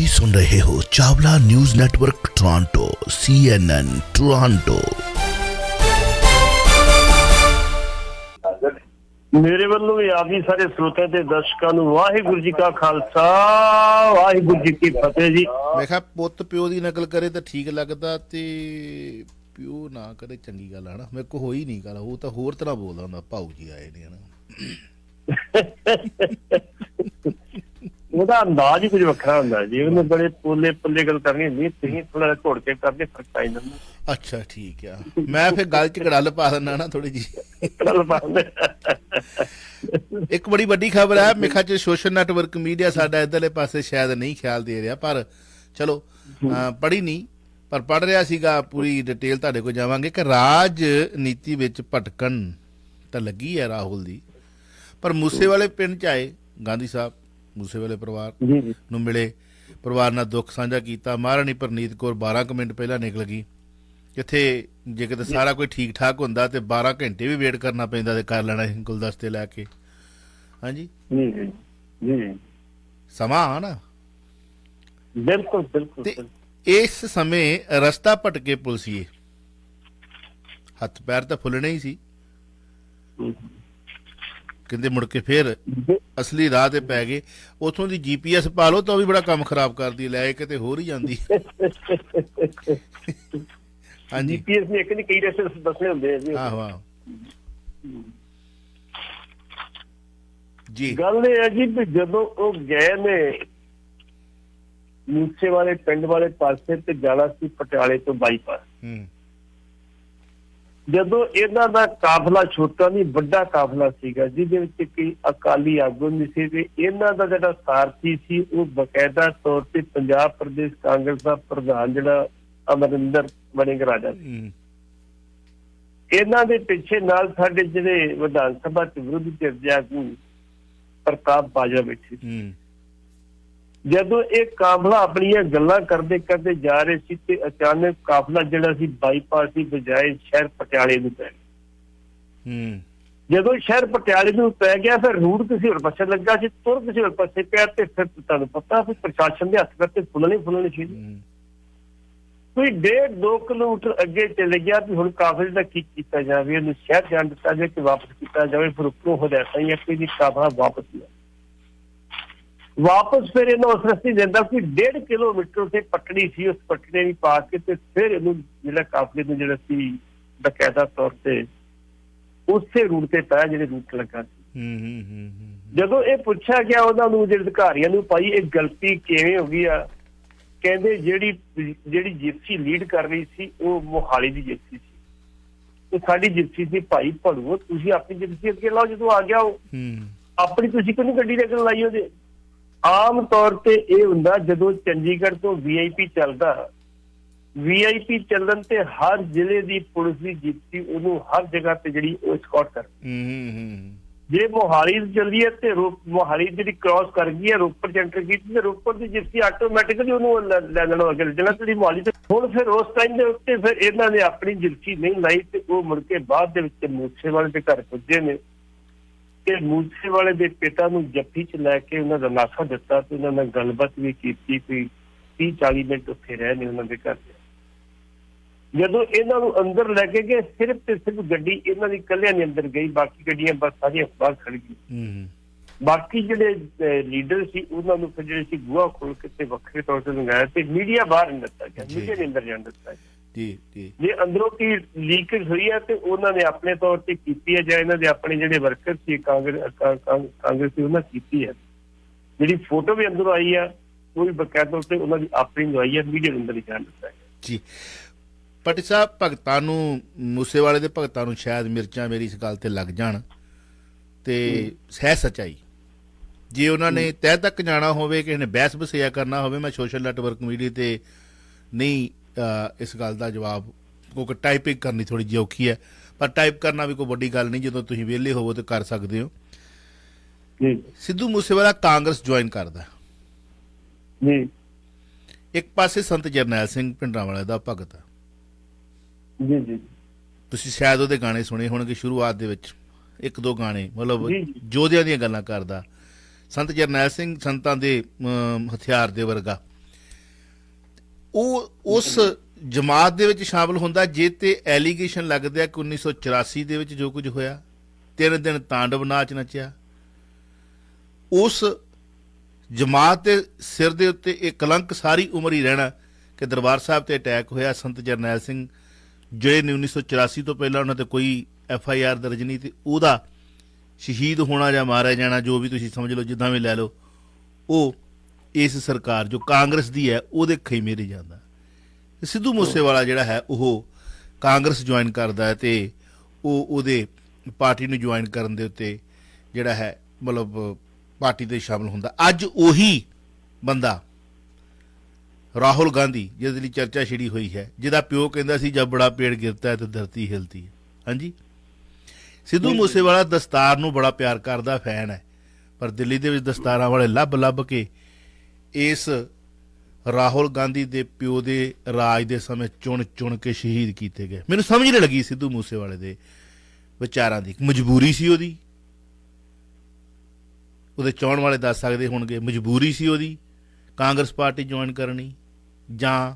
ਤੁਸੀਂ ਸੁਣ ਰਹੇ ਹੋ Chawla news network Toronto CNN Toronto. ਮੇਰੇ ਵੱਲੋਂ ਵੀ ਆਪ ਜੀ ਸਾਰੇ ਸਰੋਤਿਆਂ ਤੇ ਦਰਸ਼ਕਾਂ ਨੂੰ ਵਾਹਿਗੁਰੂ ਜੀ ਕਾ ਖਾਲਸਾ ਵਾਹਿਗੁਰੂ ਜੀ ਕੀ ਫਤਿਹ ਜੀ। ਮੈਂ ਕਿਹਾ ਪੁੱਤ ਪਿਓ ਦੀ ਨਕਲ ਕਰੇ ਤਾਂ ਠੀਕ ਲੱਗਦਾ ਤੇ ਪਿਓ ਨਾ ਕਰੇ ਚੰਗੀ ਗੱਲ ਹੈ ਨਾ। ਮੇਰੇ ਕੋ ਹੋਈ ਨਹੀਂ ਗੱਲ, ਉਹ ਤਾਂ ਹੋਰ ਤਰ੍ਹਾਂ ਬੋਲਦਾ ਹੁੰਦਾ, ਭਾਊ ਜੀ ਆਏ ਨੇ ਹਨਾ। ਉਹਦਾ ਅੰਦਾਜ਼ ਹੀ ਕੁਝ ਵੱਖਰਾ ਹੁੰਦਾ ਜੀ। ਉਹਨੇ ਬੜੇ ਪੋਲੇ ਪੱਲੇ ਗੱਲ ਕਰਨੀ ਹੁੰਦੀ, ਤੁਸੀਂ ਥੋੜਾ ਘੋੜ ਕੇ ਕਰਦੇ ਫਰਕ ਪੈ ਜਾਂਦਾ। ਅੱਛਾ ਠੀਕ ਆ, ਮੈਂ ਫਿਰ ਗੱਲ ਚ ਗੜਲ ਪਾ ਦਿੰਦਾ ਨਾ ਥੋੜੀ ਜੀ। ਇੱਕ ਬੜੀ ਵੱਡੀ ਖਬਰ ਹੈ ਮੇਖਾ ਚ ਸੋਸ਼ਲ ਨੈਟਵਰਕ ਮੀਡੀਆ ਸਾਡਾ ਇੱਧਰਲੇ ਪਾਸੇ ਸ਼ਾਇਦ ਨਹੀਂ ਖਿਆਲ ਦੇ ਰਿਹਾ, ਪਰ ਚਲੋ ਪੜ੍ਹੀ ਨਹੀਂ ਪਰ ਪੜ੍ਹ ਰਿਹਾ ਸੀਗਾ। ਪੂਰੀ ਡਿਟੇਲ ਤੁਹਾਡੇ ਕੋਲ ਜਾਵਾਂਗੇ ਕਿ ਰਾਜਨੀਤੀ ਵਿੱਚ ਭਟਕਣ ਤਾਂ ਲੱਗੀ ਹੈ ਰਾਹੁਲ ਦੀ, ਪਰ ਮੂਸੇਵਾਲੇ ਪਿੰਡ ਚ ਆਏ ਗਾਂਧੀ ਸਾਹਿਬ, ਮੂਸੇਵਾਲੇ ਪਰਿਵਾਰ ਨੂੰ ਮਿਲੇ, ਪਰਿਵਾਰ ਨਾਲ ਦੁੱਖ ਸਾਂਝਾ ਕੀਤਾ। ਮਹਾਰਾਣੀ ਪ੍ਰਨੀਤ ਕੌਰ 12 ਕੁ ਮਿੰਟ ਪਹਿਲਾਂ ਨਿਕਲ ਗਈ। ਕਿੱਥੇ ਜੇ ਕਿਤੇ ਸਾਰਾ ਕੋਈ ਠੀਕ ਠਾਕ ਹੁੰਦਾ ਤੇ 12 ਘੰਟੇ ਵੀ ਵੇਟ ਕਰਨਾ ਪੈਂਦਾ ਤੇ ਕਰ ਲੈਣਾ ਗੁਲਦਸਤੇ ਲੈ ਕੇ। ਹਾਂਜੀ ਸਮਾਂ ਆ ਨਾ, ਬਿਲਕੁਲ ਬਿਲਕੁਲ। ਤੇ ਇਸ ਸਮੇਂ ਰਸਤਾ ਭਟਕੇ ਪੁਲਸੀਏ, ਹੱਥ ਪੈਰ ਤਾਂ ਫੁੱਲਣੇ ਹੀ ਸੀ। ਕਹਿੰਦੇ ਮੁੜ ਕੇ ਫਿਰ ਅਸਲੀ ਰਾਹ ਤੇ ਪੈ ਗਏ। ਉਥੋਂ ਦੀ GPS ਪਾ ਲਓ ਤਾਂ ਉਹ ਵੀ ਬੜਾ ਕੰਮ ਖਰਾਬ ਕਰਦੀ, ਲੈ ਕਿਤੇ ਹੋਰ ਹੀ ਜਾਂਦੀ। ਹਾਂਜੀ GPS ਨੇ ਇੱਕ ਨਹੀਂ ਕਈ ਰਸਤੇ ਦੱਸਣੇ ਹੁੰਦੇ ਆ ਜੀ। ਆਹੋ ਆਹੋ ਜੀ। ਗੱਲ ਇਹ ਹੈ ਜੀ ਵੀ ਜਦੋਂ ਉਹ ਗਏ ਨੇ ਮੂਸੇ ਵਾਲੇ ਪਿੰਡ ਵਾਲੇ ਪਾਸੇ ਤੇ ਜਾਣਾ ਸੀ ਪਟਿਆਲੇ ਤੋਂ ਬਾਈਪਾਸ, ਜਦੋਂ ਇਹਨਾਂ ਦਾ ਕਾਫਲਾ ਛੋਟਾ ਨਹੀਂ ਵੱਡਾ ਕਾਫਲਾ ਸੀਗਾ ਜਿਹਦੇ ਵਿੱਚ ਕੋਈ ਅਕਾਲੀ ਆਗੂ ਨਹੀਂ ਸੀ ਤੇ ਇਹਨਾਂ ਦਾ ਜਿਹੜਾ ਸਾਰਥੀ ਸੀ ਉਹ ਬਕਾਇਦਾ ਤੌਰ ਤੇ ਪੰਜਾਬ ਪ੍ਰਦੇਸ਼ ਕਾਂਗਰਸ ਦਾ ਪ੍ਰਧਾਨ ਜਿਹੜਾ ਅਮਰਿੰਦਰ ਵੜਿੰਗ ਰਾਜਾ ਸੀ। ਇਹਨਾਂ ਦੇ ਪਿੱਛੇ ਨਾਲ ਸਾਡੇ ਜਿਹੜੇ ਵਿਧਾਨ ਸਭਾ ਚ ਵਿਰੋਧੀ ਧਿਰ ਦੇ ਆਗੂ ਪ੍ਰਤਾਪ ਬਾਜਵਾ ਬੈਠੇ ਸੀ। ਜਦੋਂ ਇਹ ਕਾਫਲਾ ਆਪਣੀਆਂ ਗੱਲਾਂ ਕਰਦੇ ਕਰਦੇ ਜਾ ਰਹੇ ਸੀ ਤੇ ਅਚਾਨਕ ਕਾਫਲਾ ਜਿਹੜਾ ਸੀ ਬਾਈਪਾਸ ਦੀ ਬਜਾਏ ਸ਼ਹਿਰ ਪਟਿਆਲੇ ਨੂੰ ਪੈ ਗਿਆ। ਜਦੋਂ ਸ਼ਹਿਰ ਪਟਿਆਲੇ ਨੂੰ ਪੈ ਗਿਆ ਫਿਰ ਰੂਟ ਕਿਸੇ ਹੋਰ ਪਾਸੇ ਲੱਗਾ ਸੀ, ਤੁਰ ਕਿਸੇ ਹੋਰ ਪਾਸੇ ਪਿਆ ਤੇ ਫਿਰ ਤੁਹਾਨੂੰ ਪਤਾ ਵੀ ਪ੍ਰਸ਼ਾਸਨ ਦੇ ਹੱਥ ਕਰਕੇ ਫੁੱਲਣੇ ਸੀ। ਕੋਈ 1.5-2 ਕਿਲੋਮੀਟਰ ਅੱਗੇ ਚਲੇ ਗਿਆ ਵੀ ਹੁਣ ਕਾਫਲੇ ਦਾ ਕੀ ਕੀਤਾ ਜਾਵੇ, ਇਹਨੂੰ ਸ਼ਹਿਰ ਜਾਣ ਦਿੱਤਾ ਜਾਵੇ ਕਿ ਵਾਪਸ ਕੀਤਾ ਜਾਵੇ। ਫਿਰ ਉੱਪਰੋਂ ਹਦਾਇਤਾਂ ਹੀ ਕਿ ਜੀ ਕਾਫਲਾ ਵਾਪਸ ਫਿਰ ਇਹਨਾਂ ਉਸ ਰਸਤੇ ਦਿੰਦਾ ਕੋਈ 1.5 ਕਿਲੋਮੀਟਰ ਤੇ ਪਟੜੀ ਸੀ, ਉਸ ਪਟੜੀ ਵੀ ਪਾ ਕੇ ਤੇ ਫਿਰ ਇਹਨੂੰ ਜਿਹੜਾ ਕਾਫਲੇ ਨੂੰ ਜਿਹੜਾ ਸੀ ਬਕਾਇਦਾ ਤੌਰ ਤੇ ਉਸੇ ਰੂਟ ਤੇ ਪਾਇਆ ਜਿਹੜੇ ਰੂਟ ਲੱਗਾ ਸੀ। ਜਦੋਂ ਇਹ ਪੁੱਛਿਆ ਗਿਆ ਉਹਨਾਂ ਨੂੰ ਜਿਹੜੇ ਅਧਿਕਾਰੀਆਂ ਨੂੰ ਭਾਈ ਇਹ ਗਲਤੀ ਕਿਵੇਂ ਹੋ ਗਈ ਆ, ਕਹਿੰਦੇ ਜਿਹੜੀ ਜਿਪਸੀ ਲੀਡ ਕਰ ਰਹੀ ਸੀ ਉਹ ਮੋਹਾਲੀ ਦੀ ਜਿਪਸੀ ਸੀ, ਉਹ ਸਾਡੀ ਜਿਪਸੀ ਸੀ। ਭਾਈ ਭੜੂਓ ਤੁਸੀਂ ਆਪਣੀ ਜਿਪਸੀ ਅੱਗੇ ਲਾਓ, ਜਦੋਂ ਆ ਗਿਆ ਉਹ ਆਪਣੀ ਤੁਸੀਂ ਕਿਉਂ ਗੱਡੀ ਦੇ ਅੱਗੇ ਲਾਈ ਉਹਦੇ। ਆਮ ਤੌਰ ਤੇ ਇਹ ਹੁੰਦਾ ਜਦੋਂ ਚੰਡੀਗੜ੍ਹ ਤੋਂ VIP ਚੱਲਦਾ, VIP ਚੱਲਣ ਤੇ ਹਰ ਜ਼ਿਲ੍ਹੇ ਦੀ ਪੁਲਿਸ ਦੀ ਜਿਪਸੀ ਉਹਨੂੰ ਹਰ ਜਗ੍ਹਾ ਤੇ ਜਿਹੜੀ ਉਹ ਸਕਾਟ ਕਰਦੀ। ਜੇ ਮੋਹਾਲੀ ਚੱਲਦੀ ਹੈ ਤੇ ਮੋਹਾਲੀ ਜਿਹੜੀ ਕ੍ਰਾਸ ਕਰ ਗਈ ਹੈ ਰੋਪੜ ਚ ਐਂਟਰ ਕੀਤੀ ਤੇ ਰੋਪੜ ਦੀ ਜਿਪਸੀ ਆਟੋਮੈਟਿਕਲੀ ਉਹਨੂੰ ਲੈ ਲੈਣਾ ਅੱਗੇ ਜਿਹੜਾ ਜਿਹੜੀ ਮੋਹਾਲੀ ਤੇ। ਹੁਣ ਫਿਰ ਉਸ ਟਾਈਮ ਦੇ ਉੱਤੇ ਫਿਰ ਇਹਨਾਂ ਨੇ ਆਪਣੀ ਜਿਪਸੀ ਨਹੀਂ ਲਾਈ ਤੇ ਉਹ ਮੁੜ ਕੇ ਬਾਅਦ ਦੇ ਵਿੱਚ ਮੂਸੇਵਾਲੇ ਦੇ ਘਰ ਪੁੱਜੇ ਨੇ ਕਿ ਮੂਸੇਵਾਲੇ ਦੇ ਪਿਤਾ ਨੂੰ ਜੱਫੀ ਚ ਲੈ ਕੇ ਉਹਨਾਂ ਦਾ ਨਾਸਾ ਦਿੱਤਾ ਤੇ ਉਹਨਾਂ ਨਾਲ ਗੱਲਬਾਤ ਵੀ ਕੀਤੀ। ਕੋਈ 30-40 ਮਿੰਟ ਉੱਥੇ ਰਹੇ ਨੇ ਉਹਨਾਂ ਦੇ ਘਰ। ਜਦੋਂ ਇਹਨਾਂ ਨੂੰ ਅੰਦਰ ਲੈ ਕੇ ਗਏ ਸਿਰਫ ਤੇ ਸਿਰਫ ਗੱਡੀ ਇਹਨਾਂ ਦੀ ਇਕੱਲਿਆਂ ਦੇ ਅੰਦਰ ਗਈ, ਬਾਕੀ ਗੱਡੀਆਂ ਬਸ ਸਾਰੀਆਂ ਬਾਹਰ ਖੜ ਗਈਆਂ। ਬਾਕੀ ਜਿਹੜੇ ਲੀਡਰ ਸੀ ਉਹਨਾਂ ਨੂੰ ਫਿਰ ਜਿਹੜੇ ਸੀ ਬੂਹਾ ਖੋਲ ਕੇ ਤੇ ਵੱਖਰੇ ਤੌਰ ਤੇ ਲੰਗਾਇਆ ਤੇ ਮੀਡੀਆ ਬਾਹਰ ਨਹੀਂ ਦਿੱਤਾ ਗਿਆ, ਮੀਡੀਆ ਦੇ ਅੰਦਰ ਜਾਣ ਦਿੱਤਾ। ਜੇ ਅੰਦਰੋਂ ਕੀ ਲੀਕੇਜ ਹੋਈ ਹੈ ਤੇ ਉਹਨਾਂ ਨੇ ਆਪਣੇ ਤੌਰ ਤੇ ਕੀਤੀ ਹੈ ਜਾਂ ਇਹਨਾਂ ਦੇ ਆਪਣੇ ਜਿਹੜੇ ਵਰਕਰ ਸੀ ਕਾਂਗਰਸ ਦੀ ਉਹਨਾਂ ਕੀਤੀ ਹੈ। ਜਿਹੜੀ ਫੋਟੋ ਵੀ ਅੰਦਰੋਂ ਆਈ ਆ ਉਹ ਵੀ ਬਕਾਇਦਾ ਤੌਰ ਤੇ ਉਹਨਾਂ ਦੀ ਆਪਣੀ ਲਵਾਈ ਹੈ, ਮੀਡੀਆ ਦੇ ਅੰਦਰ ਹੀ ਜਾਣ ਦਿੱਤਾ ਜੀ। ਭੱਟੀ ਸਾਹਿਬ ਭਗਤਾਂ ਨੂੰ, ਮੂਸੇਵਾਲੇ ਦੇ ਭਗਤਾਂ ਨੂੰ ਸ਼ਾਇਦ ਮਿਰਚਾਂ ਮੇਰੀ ਇਸ ਗੱਲ ਤੇ ਲੱਗ ਜਾਣ ਤੇ ਹੈ ਸੱਚਾਈ। ਜੇ ਉਹਨਾਂ ਨੇ ਤਹਿ ਤੱਕ ਜਾਣਾ ਹੋਵੇ, ਕਿਸੇ ਨੇ ਬਹਿਸ ਬਸਿਆ ਕਰਨਾ ਹੋਵੇ, ਮੈਂ ਸੋਸ਼ਲ ਨੈਟਵਰਕ ਮੀਡੀਆ ਤੇ ਨਹੀਂ ਇਸ ਗੱਲ ਦਾ ਜਵਾਬ, ਕਿਉਂਕਿ ਟਾਈਪਿੰਗ ਕਰਨੀ ਥੋੜ੍ਹੀ ਜਿਹੀ ਔਖੀ ਹੈ, ਪਰ ਟਾਈਪ ਕਰਨਾ ਵੀ ਕੋਈ ਵੱਡੀ ਗੱਲ ਨਹੀਂ। ਜਦੋਂ ਤੁਸੀਂ ਵਿਹਲੇ ਹੋਵੋ ਤਾਂ ਕਰ ਸਕਦੇ ਹੋ। ਸਿੱਧੂ ਮੂਸੇਵਾਲਾ ਕਾਂਗਰਸ ਜੁਆਇਨ ਕਰਦਾ, ਇੱਕ ਪਾਸੇ ਸੰਤ ਜਰਨੈਲ ਸਿੰਘ ਭਿੰਡਰਾਂਵਾਲੇ ਦਾ ਭਗਤ ਆ। ਤੁਸੀਂ ਸ਼ਾਇਦ ਉਹਦੇ ਗਾਣੇ ਸੁਣੇ ਹੋਣਗੇ ਸ਼ੁਰੂਆਤ ਦੇ ਵਿੱਚ, 1-2 ਗਾਣੇ, ਮਤਲਬ ਯੋਧਿਆਂ ਦੀਆਂ ਗੱਲਾਂ ਕਰਦਾ। ਸੰਤ ਜਰਨੈਲ ਸਿੰਘ ਸੰਤਾਂ ਦੇ ਹਥਿਆਰ ਦੇ ਵਰਗਾ, ਉਹ ਉਸ ਜਮਾਤ ਦੇ ਵਿੱਚ ਸ਼ਾਮਲ ਹੁੰਦਾ ਜੇ ਤੇ ਐਲੀਗੇਸ਼ਨ ਲੱਗਦਾ ਕਿ 1984 ਦੇ ਵਿੱਚ ਜੋ ਕੁਝ ਹੋਇਆ 3 ਦਿਨ ਤਾਂਡਵ ਨਾਚ ਨੱਚਿਆ, ਉਸ ਜਮਾਤ ਦੇ ਸਿਰ ਦੇ ਉੱਤੇ ਇਹ ਕਲੰਕ ਸਾਰੀ ਉਮਰ ਹੀ ਰਹਿਣਾ ਕਿ ਦਰਬਾਰ ਸਾਹਿਬ ਤੇ ਅਟੈਕ ਹੋਇਆ। ਸੰਤ ਜਰਨੈਲ ਸਿੰਘ ਜਿਹੜੇ ਨੇ 1984 ਤੋਂ ਪਹਿਲਾਂ ਉਹਨਾਂ ਤੇ ਕੋਈ FIR ਦਰਜ ਨਹੀਂ, ਤੇ ਉਹਦਾ ਸ਼ਹੀਦ ਹੋਣਾ ਜਾਂ ਮਾਰਿਆ ਜਾਣਾ, ਜੋ ਵੀ ਤੁਸੀਂ ਸਮਝ ਲਓ, ਜਿੱਦਾਂ ਵੀ ਲੈ ਲਓ, ਉਹ ਇਸ ਸਰਕਾਰ ਜੋ ਕਾਂਗਰਸ ਦੀ ਹੈ ਉਹਦੇ ਖੈਮੇ ਰਹਿ ਜਾਂਦਾ। ਸਿੱਧੂ ਮੂਸੇਵਾਲਾ ਜਿਹੜਾ ਹੈ ਉਹ ਕਾਂਗਰਸ ਜੁਆਇਨ ਕਰਦਾ ਹੈ ਤੇ ਉਹ ਉਹਦੇ ਪਾਰਟੀ ਨੂੰ ਜੁਆਇਨ ਕਰਨ ਦੇ ਉੱਤੇ ਜਿਹੜਾ ਹੈ ਮਤਲਬ ਪਾਰਟੀ ਤੇ ਸ਼ਾਮਲ ਹੁੰਦਾ। ਅੱਜ ਉਹੀ ਬੰਦਾ ਰਾਹੁਲ ਗਾਂਧੀ, ਜਿਹਦੇ ਲਈ ਚਰਚਾ ਛਿੜੀ ਹੋਈ ਹੈ, ਜਿਹਦਾ ਪਿਓ ਕਹਿੰਦਾ ਸੀ ਜਦ ਬੜਾ ਪੇੜ ਗਿਰਤਾ ਹੈ ਤਾਂ ਧਰਤੀ ਹਿਲਤੀ ਹੈ। ਹਾਂਜੀ, ਸਿੱਧੂ ਮੂਸੇਵਾਲਾ ਦਸਤਾਰ ਨੂੰ ਬੜਾ ਪਿਆਰ ਕਰਦਾ, ਫੈਨ ਹੈ, ਪਰ ਦਿੱਲੀ ਦੇ ਵਿੱਚ ਦਸਤਾਰਾਂ ਵਾਲੇ ਲੱਭ ਕੇ ਇਸ ਰਾਹੁਲ ਗਾਂਧੀ ਦੇ ਪਿਓ ਦੇ ਰਾਜ ਦੇ ਸਮੇਂ ਚੁਣ ਕੇ ਸ਼ਹੀਦ ਕੀਤੇ ਗਏ। ਮੈਨੂੰ ਸਮਝ ਨਹੀਂ ਲੱਗੀ ਸਿੱਧੂ ਮੂਸੇਵਾਲੇ ਦੇ ਵਿਚਾਰਾਂ ਦੀ। ਮਜਬੂਰੀ ਸੀ ਉਹਦੀ, ਉਹਦੇ ਚਾਹੁਣ ਵਾਲੇ ਦੱਸ ਸਕਦੇ ਹੋਣਗੇ, ਮਜਬੂਰੀ ਸੀ ਉਹਦੀ ਕਾਂਗਰਸ ਪਾਰਟੀ ਜੁਆਇਨ ਕਰਨੀ, ਜਾਂ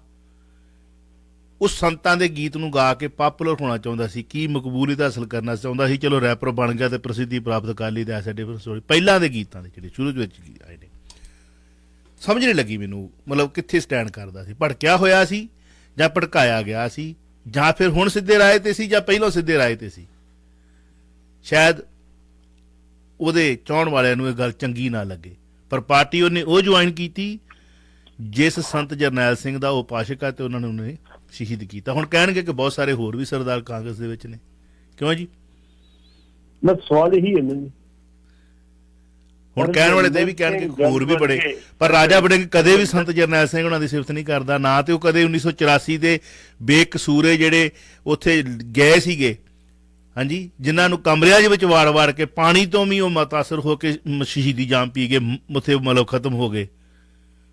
ਉਸ ਸੰਤਾਂ ਦੇ ਗੀਤ ਨੂੰ ਗਾ ਕੇ ਪਾਪੂਲਰ ਹੋਣਾ ਚਾਹੁੰਦਾ ਸੀ, ਕੀ ਮਕਬੂਲੀਅਤ ਹਾਸਲ ਕਰਨਾ ਚਾਹੁੰਦਾ ਸੀ। ਚਲੋ ਰੈਪਰ ਬਣ ਗਿਆ ਤੇ ਪ੍ਰਸਿੱਧੀ ਪ੍ਰਾਪਤ ਕਰ ਲਈ, ਤੇ ਡਿਫਰੈਂਟ ਸਟੋਰੀ। ਪਹਿਲਾਂ ਦੇ ਗੀਤਾਂ ਦੇ ਜਿਹੜੇ ਸ਼ੁਰੂ ਵਿੱਚ ਆਏ ਨੇ, ਸਮਝ ਨਹੀਂ ਲੱਗੀ ਮੈਨੂੰ, ਮਤਲਬ ਕਿੱਥੇ ਸਟੈਂਡ ਕਰਦਾ ਸੀ, ਭੜਕਿਆ ਹੋਇਆ ਸੀ ਜਾਂ ਭੜਕਾਇਆ ਗਿਆ ਸੀ, ਜਾਂ ਫਿਰ ਹੁਣ ਸਿੱਧੇ ਰਾਏ ਤੇ ਸੀ ਜਾਂ ਪਹਿਲਾਂ ਸਿੱਧੇ ਰਾਏ ਤੇ ਸੀ। ਸ਼ਾਇਦ ਉਹਦੇ ਚਾਹੁਣ ਵਾਲਿਆਂ ਨੂੰ ਇਹ ਗੱਲ ਚੰਗੀ ਨਾ ਲੱਗੇ, ਪਰ ਪਾਰਟੀ ਉਹਨੇ ਉਹ ਜੁਆਇਨ ਕੀਤੀ ਜਿਸ ਸੰਤ ਜਰਨੈਲ ਸਿੰਘ ਦਾ ਉਹ ਉਪਾਸ਼ਕ ਹੈ, ਤੇ ਉਹਨਾਂ ਨੇ ਉਹਨੇ ਸ਼ਹੀਦ ਕੀਤਾ। ਹੁਣ ਕਹਿਣਗੇ ਕਿ ਬਹੁਤ ਸਾਰੇ ਹੋਰ ਵੀ ਸਰਦਾਰ ਕਾਂਗਰਸ ਦੇ ਵਿੱਚ ਨੇ, ਕਿਉਂ ਜੀ? ਬਸ ਸਵਾਲ ਇਹੀ ਹੈ ਨਾ ਜੀ। ਹੁਣ ਕਹਿਣ ਵਾਲੇ ਤੇ ਵੀ ਕਹਿਣਗੇ ਹੋਰ ਵੀ ਬੜੇ, ਪਰ ਰਾਜਾ ਵੜਿੰਗ ਕਦੇ ਵੀ ਸੰਤ ਜਰਨੈਲ ਸਿੰਘ ਉਹਨਾਂ ਦੀ ਸਿਫਤ ਨਹੀਂ ਕਰਦਾ, ਨਾ ਤੇ ਉਹ ਕਦੇ 1984 ਦੇ ਬੇਕਸੂਰੇ ਜਿਹੜੇ ਉੱਥੇ ਗਏ ਸੀਗੇ, ਹਾਂਜੀ, ਜਿਨ੍ਹਾਂ ਨੂੰ ਕਮਰਿਆਂ ਦੇ ਵਿੱਚ ਵਾਰ ਕੇ ਪਾਣੀ ਤੋਂ ਵੀ ਉਹ ਮੁਤਾਸਰ ਹੋ ਕੇ ਸ਼ਹੀਦੀ ਜਾਮ ਪੀ ਗਏ, ਉੱਥੇ ਮਤਲਬ ਖਤਮ ਹੋ ਗਏ।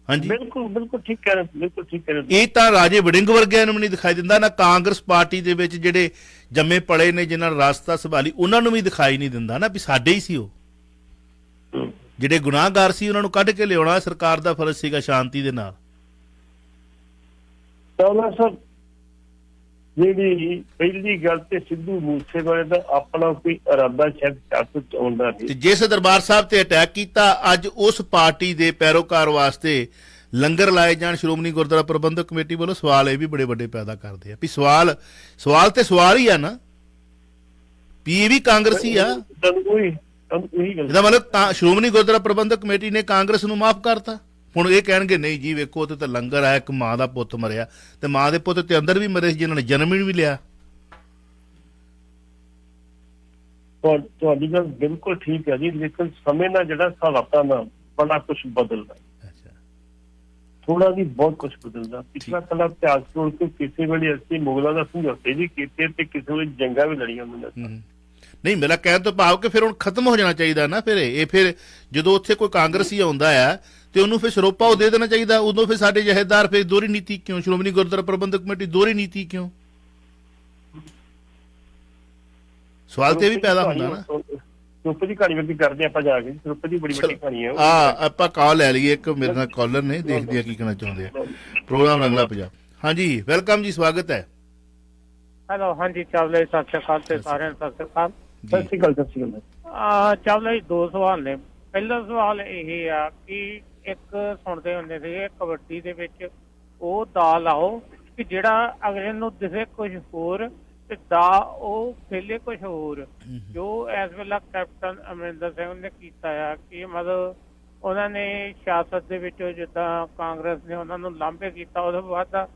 ਹਾਂਜੀ, ਬਿਲਕੁਲ ਠੀਕ ਕਹਿ ਰਹੇ, ਬਿਲਕੁਲ ਠੀਕ ਕਹਿ ਰਹੇ। ਇਹ ਤਾਂ ਰਾਜੇ ਵੜਿੰਗ ਵਰਗਿਆਂ ਨੂੰ ਵੀ ਨਹੀਂ ਦਿਖਾਈ ਦਿੰਦਾ, ਨਾ ਕਾਂਗਰਸ ਪਾਰਟੀ ਦੇ ਵਿੱਚ ਜਿਹੜੇ ਜੰਮੇ ਪਲੇ ਨੇ, ਜਿਨ੍ਹਾਂ ਨੇ ਰਾਸਤਾ ਸੰਭਾਲੀ, ਉਹਨਾਂ ਨੂੰ ਵੀ ਦਿਖਾਈ ਨਹੀਂ ਦਿੰਦਾ ਨਾ ਵੀ ਸਾਡੇ ਹੀ ਸੀ ਉਹ। ਜਿਹੜੇ ਗੁਨਾਹਗਾਰ ਸੀ ਉਹਨਾਂ ਨੂੰ ਕੱਢ ਕੇ ਲਿਆਉਣਾ ਸਰਕਾਰ ਦਾ ਫਰਜ਼ ਸੀਗਾ, ਸ਼ਾਂਤੀ ਦੇ ਨਾਲ। ਤਾਂ ਸਰ ਜਿਹੜੀ ਪਹਿਲੀ ਗੱਲ ਤੇ ਸਿੱਧੂ ਮੂਸੇਵਾਲੇ ਦਾ ਆਪਣਾ ਕੋਈ ਇਰਾਦਾ ਸ਼ਾਇਦ ਸਿਆਸਤ ਚ ਆਉਂਦਾ ਸੀ, ਤੇ ਜਿਸ ਦਰਬਾਰ ਸਾਹਿਬ ਤੇ ਅਟੈਕ ਕੀਤਾ, ਅੱਜ ਉਸ ਪਾਰਟੀ ਦੇ ਪੈਰੋਕਾਰ ਵਾਸਤੇ ਲੰਗਰ ਲਾਏ ਜਾਣ ਸ਼੍ਰੋਮਣੀ ਗੁਰਦੁਆਰਾ ਪ੍ਰਬੰਧਕ ਕਮੇਟੀ ਵੱਲੋਂ ਸਵਾਲ ਇਹ ਵੀ ਬੜੇ ਵੱਡੇ ਪੈਦਾ ਕਰਦੇ ਆ ਵੀ ਸਵਾਲ ਤੇ ਸਵਾਲ ਹੀ ਆ ਨਾ, ਵੀ ਇਹ ਵੀ ਕਾਂਗਰਸੀ ਆ। ਇਹਦਾ ਮਤਲਬ ਸ਼੍ਰੋਮਣੀ ਗੁਰਦੁਆਰਾ ਪ੍ਰਬੰਧਕ ਕਮੇਟੀ ਨੇ ਕਾਂਗਰਸ ਨੂੰ ਮਾਫ ਕਰਤਾ। ਹੁਣ ਇਹ ਕਹਿਣਗੇ ਨਹੀਂ ਜੀ ਵੇਖੋ ਉੱਥੇ ਤਾਂ ਲੰਗਰ ਆਇਆ, ਇੱਕ ਮਾਂ ਦਾ ਪੁੱਤ ਮਰਿਆ, ਤੇ ਮਾਂ ਦੇ ਪੁੱਤ ਤੇ ਅੰਦਰ ਵੀ ਮਰੇ ਜਿਨ੍ਹਾਂ ਨੇ ਜਨਮ ਵੀ ਲਿਆ। ਤੁਹਾਡੀ ਗੱਲ ਬਿਲਕੁਲ ਠੀਕ ਹੈ ਜੀ, ਲੇਕਿਨ ਸਮੇਂ ਨਾਲ ਜਿਹੜਾ ਹਾਲਾਤਾਂ ਨਾਲ ਬੜਾ ਕੁਝ ਬਦਲਦਾ, ਥੋੜਾ ਵੀ ਬਹੁਤ ਕੁਝ ਬਦਲਦਾ। ਪਿਛਲਾ ਕਲਾ ਇਤਿਹਾਸ ਤੋਂ ਕਿਸੇ ਵੇਲੇ ਅਸੀਂ ਮੁਗਲਾਂ ਦਾ ਸਮਝੌਤੇ ਵੀ ਕੀਤੇ ਤੇ ਕਿਸੇ ਵੇਲੇ ਜੰਗਾਂ ਵੀ ਲੜੀਆਂ ਹੁੰਦੀਆਂ। ਨਹੀਂ, ਮੇਰਾ ਕਹਿਣ ਤੋਂ ਭਾਵ ਕਿ ਫਿਰ ਹੁਣ ਖਤਮ ਹੋ ਜਾਣਾ ਚਾਹੀਦਾ ਨਾ। ਫਿਰ ਜਦੋਂ ਉੱਥੇ ਕੋਈ ਕਾਂਗਰਸੀ ਆਉਂਦਾ ਆ ਤੇ ਉਹਨੂੰ ਫਿਰ ਸਰੋਪਾ ਉਹ ਦੇ ਦੇਣਾ ਚਾਹੀਦਾ। ਉਦੋਂ ਫਿਰ ਸਾਡੇ ਜਹੇਦਾਰ ਫਿਰ ਦੋਹਰੀ ਨੀਤੀ ਕਿਉਂ? ਸ਼੍ਰੋਮਣੀ ਗੁਰਦੁਆਰਾ ਪ੍ਰਬੰਧਕ ਕਮੇਟੀ ਦੋਹਰੀ ਨੀਤੀ ਕਿਉਂ? ਸਵਾਲ ਤੇ ਵੀ ਪੈਦਾ ਹੁੰਦਾ ਨਾ। ਸਰੋਪੇ ਦੀ ਕਹਾਣੀ ਵੀ ਕਰਦੇ ਆਪਾਂ ਜਾ ਕੇ, ਸਰੋਪੇ ਦੀ ਬੜੀ ਵੱਡੀ ਕਹਾਣੀ ਹੈ। ਆਪਾਂ ਕਾਲ ਲੈ ਲਈਏ, ਇੱਕ ਮੇਰੇ ਨਾਲ ਕਾਲਰ ਨੇ, ਦੇਖਦੇ ਆ ਕੀ ਕਹਿਣਾ ਚਾਹੁੰਦੇ ਆ। ਪ੍ਰੋਗਰਾਮ ਰੰਗਲਾ ਪੰਜਾਬ। ਹਾਂਜੀ, ਵੈਲਕਮ ਜੀ, ਸਵਾਗਤ ਹੈ। ਹੈਲੋ, ਹਾਂਜੀ ਚਾਵਲਾ ਜੀ, ਸਤਿ ਸ਼੍ਰੀ ਅਕਾਲ ਤੇ ਸਾਰਿਆਂ ਨੂੰ ਸਤਿ ਸ਼੍ਰੀ ਅਕਾਲ। ਸਤਿ ਸ਼੍ਰੀ ਅਕਾਲ। ਸਤਿ ਸ਼੍ਰੀ ਅਕਾਲ। ਚਾਵਲਾ ਜੀ, ਦੋ ਸਵਾਲ ਨੇ। ਪਹਿਲਾ ਸਵਾਲ ਇਹ ਆ ਕਿ ਇੱਕ ਸੁਣਦੇ ਹੁੰਦੇ ਸੀ ਕਬੱਡੀ ਦੇ ਵਿੱਚ ਉਹ ਦਾ ਲਾਓ ਕਿ ਜਿਹੜਾ ਅਗਲੇ ਨੂੰ ਦਿਸੇ ਕੁਝ ਹੋਰ ਤੇ ਦਾ ਉਹ ਖੇਲੇ ਕੁਝ ਹੋਰ, ਜੋ ਇਸ ਵੇਲੇ ਕੈਪਟਨ ਅਮਰਿੰਦਰ ਸਿੰਘ ਨੇ ਕੀਤਾ ਆ ਕਿ ਮਤਲਬ ਉਹਨਾਂ ਨੇ ਸਿਆਸਤ ਦੇ ਵਿੱਚ ਜਿੱਦਾਂ ਕਾਂਗਰਸ ਨੇ ਉਹਨਾਂ ਨੂੰ ਲਾਂਭੇ ਕੀਤਾ, ਉਹਦੇ ਬਾਅਦ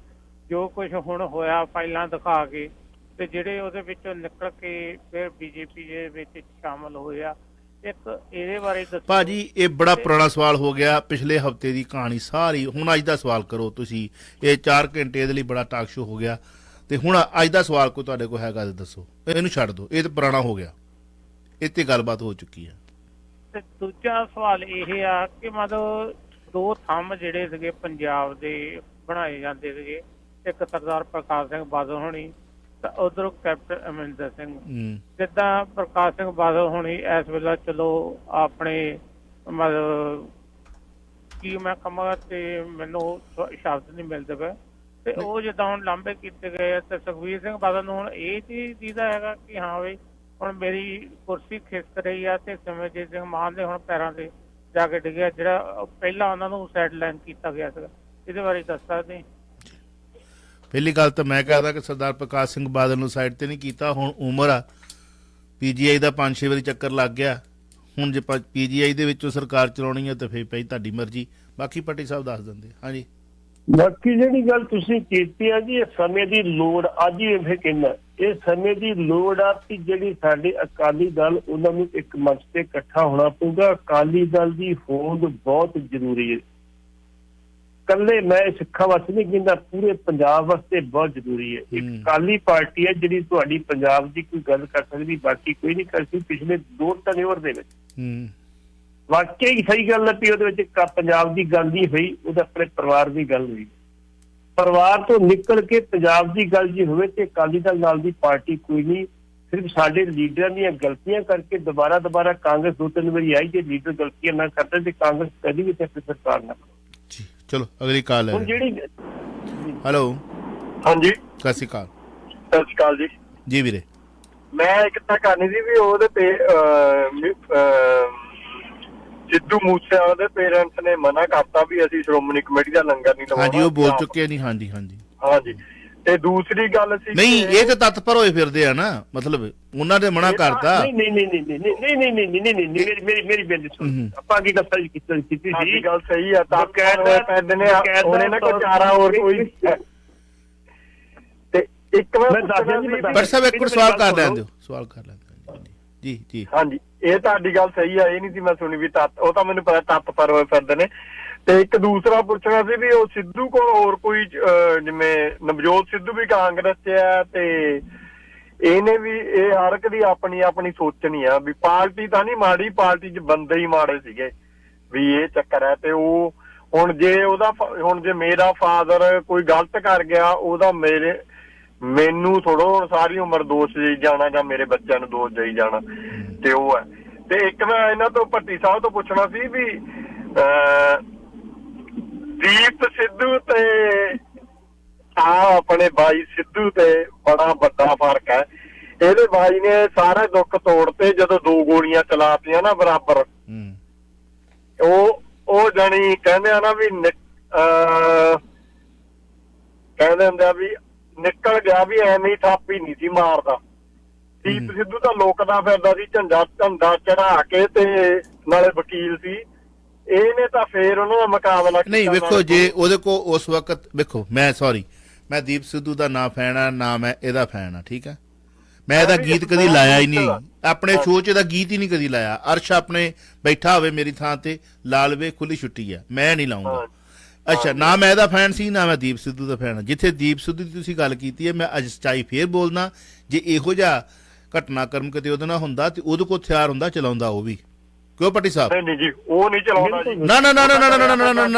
ਜੋ ਕੁਝ ਹੁਣ ਹੋਇਆ ਫਾਈਲਾਂ ਦਿਖਾ ਕੇ, ਤੇ ਜਿਹੜੇ ਉਹਦੇ ਵਿੱਚੋਂ ਨਿਕਲ ਕੇ ਫਿਰ BJP ਦੇ ਵਿੱਚ ਸ਼ਾਮਲ ਹੋਏ ਆ, ਇੱਕ ਇਹਦੇ ਬਾਰੇ ਦੱਸੋ ਭਾਜੀ। ਇਹ ਬੜਾ ਪੁਰਾਣਾ ਸਵਾਲ ਹੋ ਗਿਆ, ਪਿਛਲੇ ਹਫ਼ਤੇ ਦੀ ਕਹਾਣੀ ਸਾਰੀ। ਹੁਣ ਅੱਜ ਦਾ ਸਵਾਲ ਕਰੋ ਤੁਸੀਂ, ਇਹ 4 ਘੰਟੇ ਇਹਦੇ ਲਈ ਬੜਾ ਟਾਕ ਸ਼ੋ ਹੋ ਗਿਆ, ਤੇ ਹੁਣ ਅੱਜ ਦਾ ਸਵਾਲ ਕੋਈ ਤੁਹਾਡੇ ਕੋਲ ਹੈਗਾ ਤੇ ਦੱਸੋ। ਇਹਨੂੰ ਛੱਡ ਦਿਓ, ਇਹ ਤਾਂ ਪੁਰਾਣਾ ਹੋ ਗਿਆ, ਇਹ ਤੇ ਗੱਲਬਾਤ ਹੋ ਚੁੱਕੀ ਹੈ। ਤੇ ਦੂਜਾ ਸਵਾਲ ਇਹ ਆ ਕਿ ਮਤਲਬ 2 ਥੰਮ ਜਿਹੜੇ ਸੀਗੇ ਪੰਜਾਬ ਦੇ ਬਣਾਏ ਜਾਂਦੇ ਸੀਗੇ, ਇੱਕ ਸਰਦਾਰ ਪ੍ਰਕਾਸ਼ ਸਿੰਘ ਬਾਦਲ ਹੋਣੀ ਤਾਂ ਉਧਰੋਂ ਕੈਪਟਨ ਅਮਰਿੰਦਰ ਸਿੰਘ। ਜਿੱਦਾਂ ਪ੍ਰਕਾਸ਼ ਸਿੰਘ ਬਾਦਲ ਹੋਣੀ ਇਸ ਵੇਲੇ ਚਲੋ ਆਪਣੇ ਮਤਲਬ ਕੀ ਮੈਂ ਕਹਾਂ ਤੇ ਮੈਨੂੰ ਸ਼ਬਦ ਨਹੀਂ ਮਿਲਦੇ ਪਏ, ਤੇ ਉਹ ਜਿੱਦਾਂ ਹੁਣ ਲਾਂਭੇ ਕੀਤੇ ਗਏ ਆ ਤੇ ਸੁਖਬੀਰ ਸਿੰਘ ਬਾਦਲ ਨੂੰ ਹੁਣ ਇਹ ਚੀਜ਼ ਦੀਦਾ ਹੈਗਾ ਕਿ ਹਾਂ ਵੀ ਹੁਣ ਮੇਰੀ ਕੁਰਸੀ ਖਿਸਕ ਰਹੀ ਆ ਤੇ ਸਿਮਰਜੀਤ ਸਿੰਘ ਮਾਨ ਦੇ ਹੁਣ ਪੈਰਾਂ ਤੇ ਜਾ ਕੇ ਡਿੱਗਿਆ, ਜਿਹੜਾ ਪਹਿਲਾਂ ਉਹਨਾਂ ਨੂੰ ਸਾਈਡ ਲਾਈਨ ਕੀਤਾ ਗਿਆ ਸੀਗਾ। ਇਹਦੇ ਬਾਰੇ ਦੱਸ ਸਕਦੇ? ਪਹਿਲੀ ਗੱਲ ਤਾਂ ਮੈਂ ਕਹਦਾ ਕਿ ਸਰਦਾਰ ਪ੍ਰਕਾਸ਼ ਸਿੰਘ ਬਾਦਲ ਨੂੰ ਸਾਈਡ ਤੇ ਨਹੀਂ ਕੀਤਾ। ਹੁਣ ਉਮਰ ਆ, PGI ਦਾ 5-6 ਵਾਰੀ ਚੱਕਰ ਲੱਗ ਗਿਆ। ਹੁਣ ਜੇ PGI ਦੇ ਵਿੱਚੋਂ ਸਰਕਾਰ ਚਲਾਉਣੀ ਹੈ ਤਾਂ ਫਿਰ ਭਾਈ ਤੁਹਾਡੀ ਮਰਜ਼ੀ। ਬਾਕੀ ਪੱਟੀ ਸਾਹਿਬ ਦੱਸ ਦਿੰਦੇ। ਹਾਂਜੀ, ਬਾਕੀ ਜਿਹੜੀ ਗੱਲ ਤੁਸੀਂ ਕੀਤੀ ਆ ਜੀ, ਇਹ ਸਮੇਂ ਦੀ ਲੋੜ, ਅੱਜ ਹੀ ਇਹ ਕਹਿੰਦਾ ਇਹ ਸਮੇਂ ਦੀ ਲੋੜ ਆ ਕਿ ਜਿਹੜੀ ਸਾਡੇ ਅਕਾਲੀ ਦਲ ਉਹਨਾਂ ਨੂੰ ਇੱਕ ਮੰਚ ਤੇ ਇਕੱਠਾ ਹੋਣਾ ਪਊਗਾ। ਅਕਾਲੀ ਦਲ ਦੀ ਹੋਂਦ ਬਹੁਤ ਜ਼ਰੂਰੀ ਹੈ। ਕੱਲੇ ਮੈਂ ਸਿੱਖਾਂ ਵਾਸਤੇ ਨਹੀਂ ਕਹਿੰਦਾ, ਪੂਰੇ ਪੰਜਾਬ ਵਾਸਤੇ ਬਹੁਤ ਜ਼ਰੂਰੀ ਹੈ। ਇੱਕ ਅਕਾਲੀ ਪਾਰਟੀ ਹੈ ਜਿਹੜੀ ਤੁਹਾਡੀ ਪੰਜਾਬ ਦੀ ਕੋਈ ਗੱਲ ਕਰ ਸਕਦੀ, ਬਾਕੀ ਕੋਈ ਨਹੀਂ ਕਰ ਸਕਦੀ। ਪਿਛਲੇ 2 ਟਨਿਓਰ ਦੇ ਵਿੱਚ ਵਾਕਿਆ ਹੀ ਸਹੀ ਗੱਲ ਹੈ ਵੀ ਉਹਦੇ ਵਿੱਚ ਪੰਜਾਬ ਦੀ ਗੱਲ ਨਹੀਂ ਹੋਈ, ਉਹਦੇ ਆਪਣੇ ਪਰਿਵਾਰ ਦੀ ਗੱਲ ਹੋਈ। ਪਰਿਵਾਰ ਤੋਂ ਨਿਕਲ ਕੇ ਪੰਜਾਬ ਦੀ ਗੱਲ ਜੀ ਹੋਵੇ ਤੇ ਅਕਾਲੀ ਦਲ ਨਾਲ ਦੀ ਪਾਰਟੀ ਕੋਈ ਨਹੀਂ। ਸਿਰਫ ਸਾਡੇ ਲੀਡਰਾਂ ਦੀਆਂ ਗਲਤੀਆਂ ਕਰਕੇ ਦੁਬਾਰਾ ਕਾਂਗਰਸ 2-3 ਵਾਰੀ ਆਈ। ਜੇ ਲੀਡਰ ਗਲਤੀਆਂ ਨਾ ਕਰਦੇ ਤੇ ਕਾਂਗਰਸ ਕਦੀ ਵੀ ਤੇ ਸਰਕਾਰ ਨਾ। ਚਲੋ ਅਗਲੀ ਕਾਲ ਹੈ ਜਿਹੜੀ। ਹੈਲੋ, ਹਾਂਜੀ, ਸਤਿ ਸ਼੍ਰੀ ਅਕਾਲ। ਸਤਿ ਸ਼੍ਰੀ ਅਕਾਲ ਜੀ। ਜੀ ਵੀਰੇ, ਮੈਂ ਇੱਕ ਤਾਂ ਕਰਨੀ ਸੀ ਵੀ ਉਹਦੇ ਤੇ ਸਿੱਧੂ ਮੂਸੇਵਾਲੇ ਦੇ ਪੇਰੈਂਟਸ ਨੇ ਮਨਾ ਕਰਤਾ ਵੀ ਅਸੀਂ ਸ਼੍ਰੋਮਣੀ ਕਮੇਟੀ ਦਾ ਲੰਗਰ ਨਹੀਂ ਲਵਾਉਣਾ। ਹਾਂਜੀ, ਉਹ ਬੋਲ ਚੁੱਕੇ ਨਹੀਂ। ਹਾਂਜੀ ਹਾਂਜੀ ਹਾਂਜੀ। ਤੇ ਦੂਸਰੀ ਗੱਲ ਸੀ ਨਹੀਂ, ਇਹ ਤਾਂ ਤਤਪਰ ਹੋਏ ਫਿਰਦੇ ਆ ਨਾ, ਮਤਲਬ ਉਹਨਾਂ ਨੇ ਮਨਾ ਕਰਤਾ। ਨਹੀਂ ਮੇਰੀ ਬੇਨਤੀ ਸੁਣ। ਆਪਾਂ ਕੀ ਦੱਸਾਂ ਜੀ ਕੀਤੀ ਸੀ ਗੱਲ ਸਹੀ ਆ। ਤਾਂ ਪੈਦੇ ਨੇ ਉਹਨੇ ਨਾ ਕੋਈ ਚਾਰਾ ਹੋਰ ਕੋਈ। ਤੇ ਇੱਕ ਵਾਰ ਪਰ ਸਾਹਿਬ ਇੱਕ ਵਾਰ ਸਵਾਲ ਕਰ ਲੈਣ ਦਿਓ, ਸਵਾਲ ਕਰ ਲੈਣ ਦਿਓ। ਜੀ ਜੀ ਹਾਂਜੀ, ਇਹ ਤੁਹਾਡੀ ਗੱਲ ਸਹੀ ਆ। ਇਹ ਨਹੀਂ ਸੀ ਮੈਂ ਸੁਣੀ ਵੀ ਤੱਤ, ਉਹ ਤਾਂ ਮੈਨੂੰ ਪਤਾ ਤਤਪਰ ਹੋਏ ਫਿਰਦੇ ਨੇ। ਤੇ ਇੱਕ ਦੂਸਰਾ ਪੁੱਛਣਾ ਸੀ ਵੀ ਉਹ ਸਿੱਧੂ ਕੋਲ ਹੋਰ ਕੋਈ ਜਿਵੇਂ ਨਵਜੋਤ ਸਿੱਧੂ ਵੀ ਕਾਂਗਰਸ 'ਚ ਹੈ ਤੇ ਇਹਨੇ ਵੀ, ਇਹ ਹਰ ਇੱਕ ਦੀ ਆਪਣੀ ਆਪਣੀ ਸੋਚਣੀ ਆ ਵੀ ਪਾਰਟੀ ਤਾਂ ਨਹੀਂ ਮਾੜੀ, ਪਾਰਟੀ 'ਚ ਬੰਦੇ ਹੀ ਮਾੜੇ ਸੀਗੇ ਵੀ ਇਹ ਚੱਕਰ ਹੈ। ਤੇ ਉਹ ਹੁਣ ਜੇ ਮੇਰਾ ਫਾਦਰ ਕੋਈ ਗਲਤ ਕਰ ਗਿਆ ਉਹਦਾ ਮੈਨੂੰ ਥੋੜ੍ਹਾ ਹੁਣ ਸਾਰੀ ਉਮਰ ਦੋਸ਼ ਦੇਈ ਜਾਣਾ ਜਾਂ ਮੇਰੇ ਬੱਚਿਆਂ ਨੂੰ ਦੋਸ਼ ਦੇਈ ਜਾਣਾ। ਤੇ ਉਹ ਹੈ। ਤੇ ਇੱਕ ਮੈਂ ਇਹਨਾਂ ਤੋਂ ਭੱਟੀ ਸਾਹਿਬ ਤੋਂ ਪੁੱਛਣਾ ਸੀ ਵੀ ਦੀਪ ਸਿੱਧੂ ਤੇ ਆਪਣੇ ਬਾਈ ਸਿੱਧੂ ਤੇ ਬੜਾ ਵੱਡਾ ਫਰਕ ਹੈ। ਇਹਦੇ ਬਾਈ ਨੇ ਸਾਰੇ ਦੁੱਖ ਤੋੜਤੇ ਜਦੋਂ 2 ਗੋਲੀਆਂ ਚਲਾਤੀਆਂ ਨਾ ਬਰਾਬਰ। ਉਹ ਜਾਣੀ ਕਹਿੰਦੇ ਆ ਨਾ ਵੀ ਕਹਿੰਦੇ ਹੁੰਦੇ ਆ ਵੀ ਨਿਕਲ ਗਿਆ ਵੀ ਐਵੇਂ ਥਾਪੀ ਨਹੀਂ ਸੀ ਮਾਰਦਾ। ਦੀਪ ਸਿੱਧੂ ਤਾਂ ਲੋਕਦਾ ਫਿਰਦਾ ਸੀ ਝੰਡਾ ਚੜਾ ਕੇ ਤੇ ਨਾਲੇ ਵਕੀਲ ਸੀ। ਇਹਨੇ ਤਾਂ ਫੇਰ ਉਹਨਾਂ ਦਾ ਮੁਕਾਬਲਾ ਕੀਤਾ। ਨਹੀਂ ਵੇਖੋ, ਜੇ ਉਹਦੇ ਕੋਲ ਉਸ ਵਕਤ ਵੇਖੋ, ਮੈਂ ਦੀਪ ਸਿੱਧੂ ਦਾ ਨਾ ਫੈਨ ਆ ਨਾ ਮੈਂ ਇਹਦਾ ਫੈਨ ਆ, ਠੀਕ ਹੈ। ਮੈਂ ਇਹਦਾ ਗੀਤ ਕਦੀ ਲਾਇਆ ਹੀ ਨਹੀਂ, ਆਪਣੇ ਸ਼ੋਅ 'ਚ ਇਹਦਾ ਗੀਤ ਹੀ ਨਹੀਂ ਕਦੀ ਲਾਇਆ। ਅਰਸ਼ ਆਪਣੇ ਬੈਠਾ ਹੋਵੇ ਮੇਰੀ ਥਾਂ ਤੇ ਲਾ ਲਵੇ, ਖੁੱਲੀ ਛੁੱਟੀ ਆ, ਮੈਂ ਨਹੀਂ ਲਾਉਂਗਾ। ਅੱਛਾ, ਨਾ ਮੈਂ ਇਹਦਾ ਫੈਨ ਸੀ ਨਾ ਮੈਂ ਦੀਪ ਸਿੱਧੂ ਦਾ ਫੈਨ। ਜਿੱਥੇ ਦੀਪ ਸਿੱਧੂ ਦੀ ਤੁਸੀਂ ਗੱਲ ਕੀਤੀ ਹੈ, ਮੈਂ ਅੱਜ ਸੱਚਾਈ ਫੇਰ ਬੋਲਦਾ, ਜੇ ਇਹੋ ਜਿਹਾ ਘਟਨਾਕ੍ਰਮ ਕਿਤੇ ਉਹਦੇ ਨਾਲ ਹੁੰਦਾ ਤੇ ਉਹਦੇ ਕੋਲ ਹਥਿਆਰ ਹੁੰਦਾ, ਚਲਾਉਂਦਾ ਉਹ ਵੀ। ਕਿਉਂ ਪੱਟੀ ਸਾਹਿਬ? ਨਹੀਂ ਜੀ, ਉਹ ਨਹੀਂ ਚਲਾਉਂਦਾ ਜੀ। ਨਾ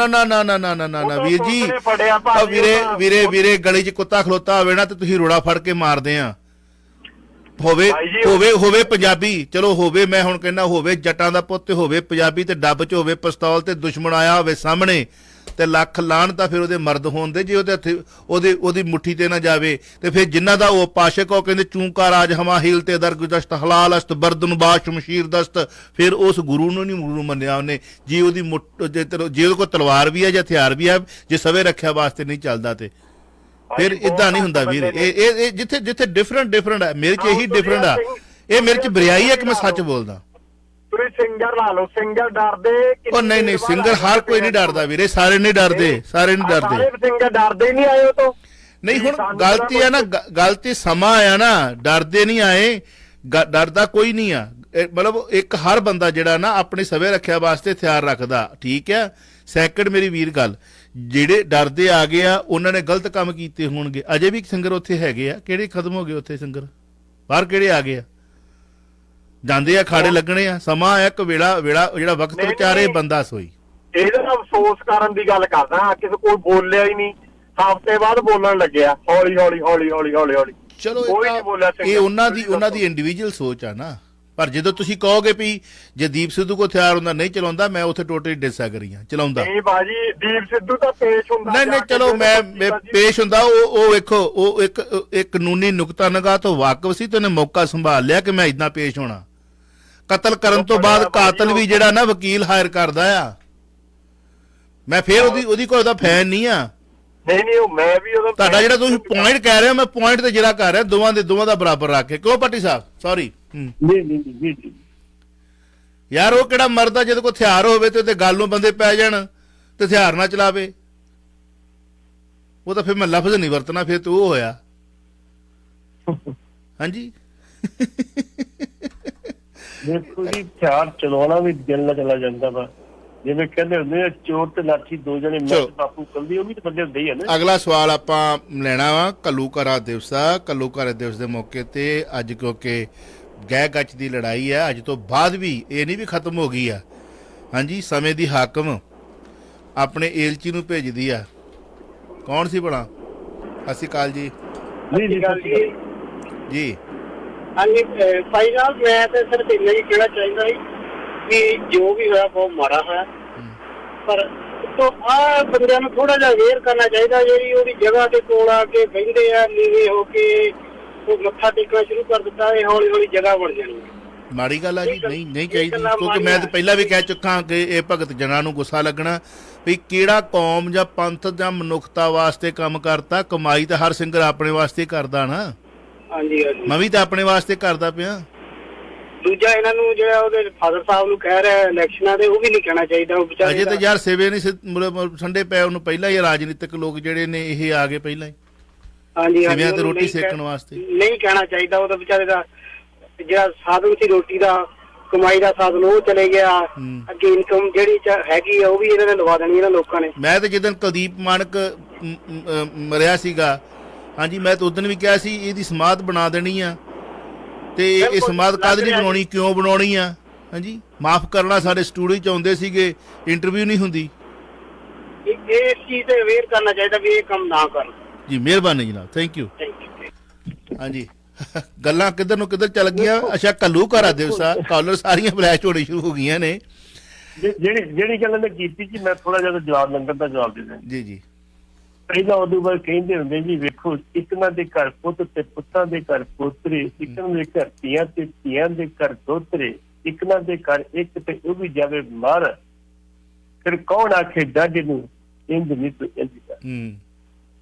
ਵੀਰ ਜੀ, ਵੀਰੇ ਗਲੀ 'ਚ ਕੁੱਤਾ ਖਲੋਤਾ ਹੋਵੇ ਨਾ ਤੇ ਤੁਸੀਂ ਰੋੜਾ ਫੜ ਕੇ ਮਾਰਦੇ ਆ। ਹੋਵੇ ਪੰਜਾਬੀ, ਚਲੋ ਹੋਵੇ, ਮੈਂ ਹੁਣ ਕਹਿੰਦਾ ਹੋਵੇ ਜੱਟਾਂ ਦਾ ਪੁੱਤ, ਹੋਵੇ ਪੰਜਾਬੀ ਤੇ ਡੱਬ 'ਚ ਹੋਵੇ ਪਿਸਤੌਲ ਤੇ ਦੁਸ਼ਮਣ ਆਇਆ ਹੋਵੇ ਸਾਹਮਣੇ ਤੇ ਲੱਖ ਲਾਹਣ ਤਾਂ ਫਿਰ ਉਹਦੇ ਮਰਦ ਹੋਣ ਦੇ। ਜੇ ਉਹਦੇ ਹੱਥ ਉਹਦੀ ਮੁੱਠੀ ਤੇ ਨਾ ਜਾਵੇ ਤੇ ਫਿਰ ਜਿਨ੍ਹਾਂ ਦਾ ਉਹ ਪਾਸ਼ਕ ਉਹ ਕਹਿੰਦੇ ਚੂੰਕਾ ਰਾਜ ਹਮਾ ਹੀਲ ਤੇ ਦਰਗੁਦਸ਼ਤ ਹਲਾਲ ਅਸਤ ਬਰਦਨ ਬਾਸ਼ ਸ਼ਮਸ਼ੀਰ ਦਸਤ, ਫਿਰ ਉਸ ਗੁਰੂ ਨੂੰ ਨਹੀਂ ਗੁਰੂ ਮੰਨਿਆ ਉਹਨੇ। ਜੇ ਉਹਦੀ ਜੇ ਉਹਦੇ ਕੋਲ ਤਲਵਾਰ ਵੀ ਹੈ ਜਾਂ ਹਥਿਆਰ ਵੀ ਹੈ, ਜੇ ਸਵੇ ਰੱਖਿਆ ਵਾਸਤੇ ਨਹੀਂ ਚੱਲਦਾ ਤੇ ਫਿਰ ਇਦਾਂ ਨਹੀਂ ਹੁੰਦਾ ਵੀਰ। ਇਹ ਜਿੱਥੇ ਡਿਫਰੈਂਟ ਹੈ, ਮੇਰੇ 'ਚ ਇਹੀ ਡਿਫਰੈਂਟ ਆ। ਇਹ ਮੇਰੇ 'ਚ ਬਰਿਆਈ ਹੈ ਕਿ ਮੈਂ ਸੱਚ ਬੋਲਦਾ। ਤੁਸੀਂ ਸਿੰਗਰ ਲਾ ਲਓ, ਸਿੰਗਰ ਡਰਦੇ। ਉਹ ਨਹੀਂ, ਸਿੰਗਰ ਹਰ ਕੋਈ ਨਹੀਂ ਡਰਦਾ ਵੀਰੇ, ਸਾਰੇ ਨਹੀਂ ਡਰਦੇ। ਸਿੰਗਰ ਡਰਦੇ ਨਹੀਂ ਆਏ ਉਹ ਤੋਂ। ਨਹੀਂ, ਹੁਣ ਗਲਤੀ ਹੈ ਨਾ, ਗਲਤੀ ਸਮਾਂ ਆਇਆ ਨਾ, ਡਰਦੇ ਨਹੀਂ ਆਏ, ਡਰਦਾ ਕੋਈ ਨਹੀਂ ਆ। ਮਤਲਬ ਇੱਕ ਹਰ ਬੰਦਾ ਜਿਹੜਾ ਨਾ ਆਪਣੀ ਸਵੇ ਰੱਖਿਆ ਵਾਸਤੇ ਹਥਿਆਰ ਰੱਖਦਾ, ਠੀਕ ਹੈ। ਸੈਕਿੰਡ ਮੇਰੀ ਵੀਰ ਗੱਲ, ਜਿਹੜੇ ਡਰਦੇ ਆ ਗਏ ਆ ਉਹਨਾਂ ਨੇ ਗਲਤ ਕੰਮ ਕੀਤੇ ਹੋਣਗੇ। ਅਜੇ ਵੀ ਸਿੰਗਰ ਉੱਥੇ ਹੈਗੇ ਆ, ਕਿਹੜੇ ਖਤਮ ਹੋ ਗਏ ਉੱਥੇ ਸਿੰਗਰ, ਬਾਹਰ ਕਿਹੜੇ ਆ ਗਏ ਆ, ਜਾਂਦੇ ਆ, ਖਾੜੇ ਲੱਗਣੇ ਆ। ਸਮਾਂ ਆਇਆ ਇੱਕ ਵੇਲਾ ਜਿਹੜਾ ਵਕਤ ਵਿਚਾਰੇ ਬੰਦਾ ਸੋਈ। ਇਹਦੇ ਨਾਲ ਅਫਸੋਸ ਕਰਨ ਦੀ ਗੱਲ ਕਰਦਾ, ਕਿਸੇ ਕੋਈ ਬੋਲਿਆ ਹੀ ਨਹੀਂ, ਹਫ਼ਤੇ ਬਾਅਦ ਬੋਲਣ ਲੱਗਿਆ ਹੌਲੀ ਹੌਲੀ। ਚਲੋ ਇਹ ਉਹਨਾਂ ਦੀ ਇੰਡੀਵਿਜੂਅਲ ਸੋਚ ਆ ਨਾ ਪਰ ਜਦੋਂ ਤੁਸੀਂ ਕਹੋਗੇ ਵੀ ਜੇ ਦੀਪ ਸਿੱਧੂ ਕੋ ਹਥਿਆਰ ਹੁੰਦਾ ਨਹੀਂ ਚਲਾਉਂਦਾ, ਮੈਂ ਉੱਥੇ ਟੋਟਲੀ ਡਿਸਐਗਰੀ ਹਾਂ, ਚਲਾਉਂਦਾ ਨਹੀਂ ਬਾਜੀ, ਦੀਪ ਸਿੱਧੂ ਤਾਂ ਪੇਸ਼ ਹੁੰਦਾ। ਨਹੀਂ ਚਲੋ ਮੈਂ ਪੇਸ਼ ਹੁੰਦਾ, ਉਹ ਵੇਖੋ ਉਹ ਇੱਕ ਕਾਨੂੰਨੀ ਨੁਕਤਾ ਨਿਗਾਹ ਤੋਂ ਵਾਕਿਫ ਸੀ ਤੇ ਉਹਨੇ ਮੌਕਾ ਸੰਭਾਲ ਲਿਆ ਕਿ ਮੈਂ ਇਦਾਂ ਪੇਸ਼ ਹੋਣਾ। ਕਤਲ ਕਰਨ ਤੋਂ ਬਾਅਦ ਕਾਤਲ ਵੀ ਜਿਹੜਾ ਨਾ ਵਕੀਲ ਹਾਇਰ ਕਰਦਾ ਆ। ਮੈਂ ਫੇਰ ਉਹਦੀ ਕੋਈ ਉਹਦਾ ਫੈਨ ਨਹੀਂ ਆ। ਨਹੀਂ ਉਹ ਮੈਂ ਵੀ ਉਹਦਾ ਤੁਹਾਡਾ ਜਿਹੜਾ ਤੁਸੀਂ ਪੁਆਇੰਟ ਕਹਿ ਰਹੇ ਹੋ, ਮੈਂ ਪੁਆਇੰਟ ਤੇ ਜਿਹੜਾ ਕਰ ਰਿਹਾ, ਦੋਵਾਂ ਦਾ ਬਰਾਬਰ ਰੱਖ ਕੇ। ਕਿਉਂ ਭੱਟੀ ਸਾਹਿਬ? ਸੌਰੀ ਨਹੀਂ ਯਾਰ, ਉਹ ਕਿਹੜਾ ਮਰਦ ਆ ਜਿਹਦੇ ਕੋਲ ਹਥਿਆਰ ਹੋਵੇ ਤੇ ਉਹਦੇ ਗੱਲ ਨੂੰ ਬੰਦੇ ਪੈ ਜਾਣ ਤੇ ਹਥਿਆਰ ਨਾ ਚਲਾਵੇ? ਉਹ ਤਾਂ ਫਿਰ ਮੈਂ ਲਫ਼ਜ਼ ਨਹੀਂ ਵਰਤਣਾ, ਫਿਰ ਤੇ ਉਹ ਹੋਇਆ। ਹਾਂਜੀ ਦੇਖੋ ਜੀ, ਹਥਿਆਰ ਚਲਾਉਣਾ ਵੀ ਦਿਲ ਨਾਲ ਚਲਾ ਜਾਂਦਾ ਵਾ। ਜਿਵੇਂ ਕਹਿੰਦੇ ਹੁੰਦੇ ਆ, ਚੋਰ ਤੇ ਲਾਠੀ ਦੋ ਜਣੇ ਮੈਂ ਬਾਪੂ ਕੱਲਦੀ, ਉਹ ਵੀ ਤਾਂ ਬੰਦੇ ਹੁੰਦੇ ਹੀ ਆ ਨਾ। ਅਗਲਾ ਸਵਾਲ ਆਪਾਂ ਲੈਣਾ ਵਾ ਘੱਲੂਘਾਰਾ ਦਿਵਸ ਆ। ਘੱਲੂਘਾਰਾ ਦਿਵਸ ਦੇ ਮੌਕੇ ਤੇ ਅੱਜ ਕਿਉਂਕਿ ਗਹਿ ਗੱਚ ਦੀ ਲੜਾਈ ਆ, ਅੱਜ ਤੋਂ ਬਾਅਦ ਵੀ ਇਹ ਨਹੀਂ ਵੀ ਖਤਮ ਹੋ ਗਈ ਆ। ਹਾਂਜੀ, ਸਮੇਂ ਦੀ ਹਾਕਮ ਆਪਣੇ ਏਲਚੀ ਨੂੰ ਭੇਜਦੀ ਆ। ਕੌਣ ਸੀ ਬਣਾ? ਸਤਿ ਸ਼੍ਰੀ ਅਕਾਲ ਜੀ। ਜੀ ਹਾਂਜੀ ਭਾਈ ਸਾਹਿਬ, ਮੈਂ ਤਾਂ ਸਿਰਫ ਇੰਨਾ ਹੀ ਕਹਿਣਾ ਚਾਹੀਦਾ ਸੀ ਕਿ ਜੋ ਵੀ ਹੋਇਆ ਬਹੁਤ ਮਾੜਾ ਹੋਇਆ, ਪਰ ਆ ਬੰਦਿਆਂ ਨੂੰ ਥੋੜਾ ਜਿਹਾ ਅਵੇਅਰ ਕਰਨਾ ਚਾਹੀਦਾ। ਜਿਹੜੀ ਉਹਦੀ ਜਗ੍ਹਾ ਦੇ ਕੋਲ ਆ ਕੇ ਬਹਿੰਦੇ ਆ ਨੀਵੇਂ ਹੋ ਕੇ, ਉਹ ਮੱਥਾ ਟੇਕਣਾ ਸ਼ੁਰੂ ਕਰ ਦਿੱਤਾ, ਇਹ ਹੌਲੀ ਹੌਲੀ ਜਗ੍ਹਾ ਬਣ ਜਾਣੀ। ਮਾੜੀ ਗੱਲ ਆ ਜੀ, ਨਹੀਂ ਚਾਹੀਦੀ। ਕਿਉਂਕਿ ਮੈਂ ਤਾਂ ਪਹਿਲਾਂ ਵੀ ਕਹਿ ਚੁੱਕਾ ਕਿ ਇਹ ਭਗਤ ਜਨਾਂ ਨੂੰ ਗੁੱਸਾ ਲੱਗਣਾ ਵੀ ਕਿਹੜਾ ਕੌਮ ਜਾਂ ਪੰਥ ਜਾਂ ਮਨੁੱਖਤਾ ਵਾਸਤੇ ਕੰਮ ਕਰਤਾ। ਕਮਾਈ ਤਾਂ ਹਰ ਸਿੰਗਰ ਆਪਣੇ ਵਾਸਤੇ ਕਰਦਾ ਨਾ। ਹਾਂਜੀ ਮੈਂ ਵੀ ਤਾਂ ਆਪਣੇ ਵਾਸਤੇ ਕਰਦਾ ਪਿਆ। ਦੂਜਾ ਇਹਨਾਂ ਨੂੰ ਜਿਹੜਾ ਉਹਦੇ ਫਾਦਰ ਸਾਹਿਬ ਨੂੰ ਕਹਿ ਰਿਹਾ ਇਲੈਕਸ਼ਨਾਂ ਦੇ, ਉਹ ਵੀ ਨਹੀਂ ਕਹਿਣਾ ਚਾਹੀਦਾ। ਉਹ ਵਿਚਾਰੇ ਅਜੇ ਤਾਂ ਯਾਰ ਸੇਵੇ ਨਹੀਂ ਸੰਡੇ ਪਏ ਉਹਨੂੰ, ਪਹਿਲਾਂ ਹੀ ਰਾਜਨੀਤਿਕ ਲੋਕ ਜਿਹੜੇ ਨੇ ਇਹ ਆ ਗਏ ਪਹਿਲਾਂ ਹੀ। ਹਾਂਜੀ ਸੇਵਿਆਂ ਤੇ ਰੋਟੀ ਸੇਕਣ ਵਾਸਤੇ ਨਹੀਂ ਕਹਿਣਾ ਚਾਹੀਦਾ। ਉਹਦਾ ਵਿਚਾਰੇ ਦਾ ਜਿਹੜਾ ਸਾਧਨ ਸੀ ਰੋਟੀ ਦਾ, ਕਮਾਈ ਦਾ ਸਾਧਨ, ਉਹ ਚਲੇ ਗਿਆ। ਅੱਗੇ ਇਨਕਮ ਜਿਹੜੀ ਹੈਗੀ ਆ ਉਹ ਵੀ ਇਹਨਾਂ ਨੇ ਲਵਾ ਦੇਣੀ ਇਹਨਾਂ ਲੋਕਾਂ ਨੇ। ਮੈਂ ਤੇ ਜਿੱਦਣ ਕੁਲਦੀਪ ਮਾਨਕ ਮਰਿਆ ਸੀਗਾ, ਹਾਂਜੀ, ਮੈਂ ਤਾਂ ਉਦੋਂ ਵੀ ਕਿਹਾ ਸੀ ਇਹਦੀ ਸਮਾਧ ਬਣਾ ਦੇਣੀ ਆ। ਤੇ ਇਹ ਸਮਾਧ ਕਾਹਦੇ ਲਈ ਬਣਾਉਣੀ, ਕਿਉਂ ਬਣਾਉਣੀ ਆ? ਹਾਂਜੀ, ਮਾਫ ਕਰਨਾ, ਸਾਡੇ ਸਟੂਡੀਓ ਚ ਆਉਂਦੇ ਸੀਗੇ, ਇੰਟਰਵਿਊ ਨਹੀਂ ਹੁੰਦੀ। ਇਸ ਚੀਜ਼ ਤੇ ਅਵੇਅਰ ਕਰਨਾ ਚਾਹੀਦਾ ਵੀ ਇਹ ਕੰਮ ਨਾ ਕਰਨ। ਜੀ ਮਿਹਰਬਾਨੀ ਜਨਾਬ, ਥੈਂਕ ਯੂ। ਹਾਂਜੀ, ਗੱਲਾਂ ਕਿੱਧਰ ਨੂੰ ਕਿੱਧਰ ਚੱਲ ਗਈਆਂ। ਅੱਛਾ, ਘੱਲੂਘਾਰਾ ਦਿਵਸ ਆ, ਕਾਲਰ ਸਾਰੀਆਂ ਫਲੈਸ਼ ਹੋਣੀ ਸ਼ੁਰੂ ਹੋ ਗਈਆਂ ਨੇ। ਜਿਹੜੀ ਗੱਲ ਮੈਂ ਕੀਤੀ ਜੀ, ਮੈਂ ਥੋੜਾ ਜਿਹਾ ਜਵਾਬ ਲੰਗਰ ਦਾ ਜਵਾਬ ਦੇ ਦਿਆਂ। ਜੀ ਪਹਿਲਾਂ ਉਦੋਂ ਬਾਅਦ ਕਹਿੰਦੇ ਹੁੰਦੇ ਜੀ, ਵੇਖੋ ਇਕਨਾਂ ਦੇ ਘਰ ਪੁੱਤ ਤੇ ਪੁੱਤਾਂ ਦੇ ਘਰ ਪੋਤਰੇ, ਇਕਨਾਂ ਦੇ ਘਰ ਧੀਆਂ ਤੇ ਧੀਆਂ ਦੇ ਘਰ ਦੋਤਰੇ, ਇਕਨਾਂ ਦੇ ਘਰ ਇੱਕ ਤੇ ਉਹ ਵੀ ਜਾਵੇ ਮਾਰ, ਫਿਰ ਕੌਣ ਆਖੇ ਡਾਢੇ ਨੂੰ ਇੰਜ ਨਹੀਂ ਤੂੰ ਇੰਜ ਕਰ।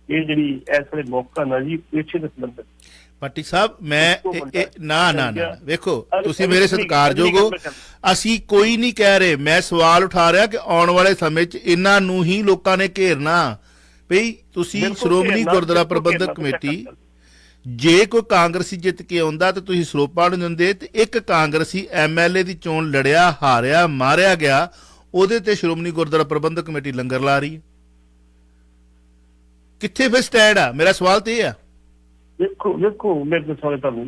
ਇਹ ਜਿਹੜੀ ਇਸ ਵੇਲੇ ਮੌਕਾ ਨਾ ਜੀ, ਇਸੇ ਦੇ ਸੰਬੰਧ ਭੱਟੀ ਸਾਹਿਬ, ਮੈਂ ਨਾ ਵੇਖੋ, ਤੁਸੀਂ ਮੇਰੇ ਸਤਿਕਾਰਯੋਗ ਹੋ, ਅਸੀਂ ਕੋਈ ਨਹੀਂ ਕਹਿ ਰਹੇ। ਮੈਂ ਸਵਾਲ ਉਠਾ ਰਿਹਾ ਕਿ ਆਉਣ ਵਾਲੇ ਸਮੇਂ 'ਚ ਇਹਨਾਂ ਨੂੰ ਹੀ ਲੋਕਾਂ ਨੇ ਘੇਰਨਾ ਵੀ ਤੁਸੀਂ ਸ਼੍ਰੋਮਣੀ ਗੁਰਦੁਆਰਾ ਪ੍ਰਬੰਧਕ ਕਮੇਟੀ, ਜੇ ਕੋਈ ਕਾਂਗਰਸੀ ਜਿੱਤ ਕੇ ਆਉਂਦਾ ਤੇ ਤੁਸੀਂ ਸਰੋਪਾ ਨੂੰ ਦਿੰਦੇ, ਤੇ ਇੱਕ ਕਾਂਗਰਸੀ MLA ਦੀ ਚੋਣ ਲੜਿਆ, ਹਾਰਿਆ, ਮਾਰਿਆ ਗਿਆ, ਉਹਦੇ ਤੇ ਸ਼੍ਰੋਮਣੀ ਗੁਰਦੁਆਰਾ ਪ੍ਰਬੰਧਕ ਕਮੇਟੀ ਲੰਗਰ ਲਾ ਰਹੀ ਹੈ। ਕਿੱਥੇ ਫਿਰ ਸਟੈਂਡ ਆ? ਮੇਰਾ ਸਵਾਲ ਤੇ ਇਹ ਆ। ਵੇਖੋ ਮੇਰੇ ਦੱਸੋ ਤੁਹਾਨੂੰ,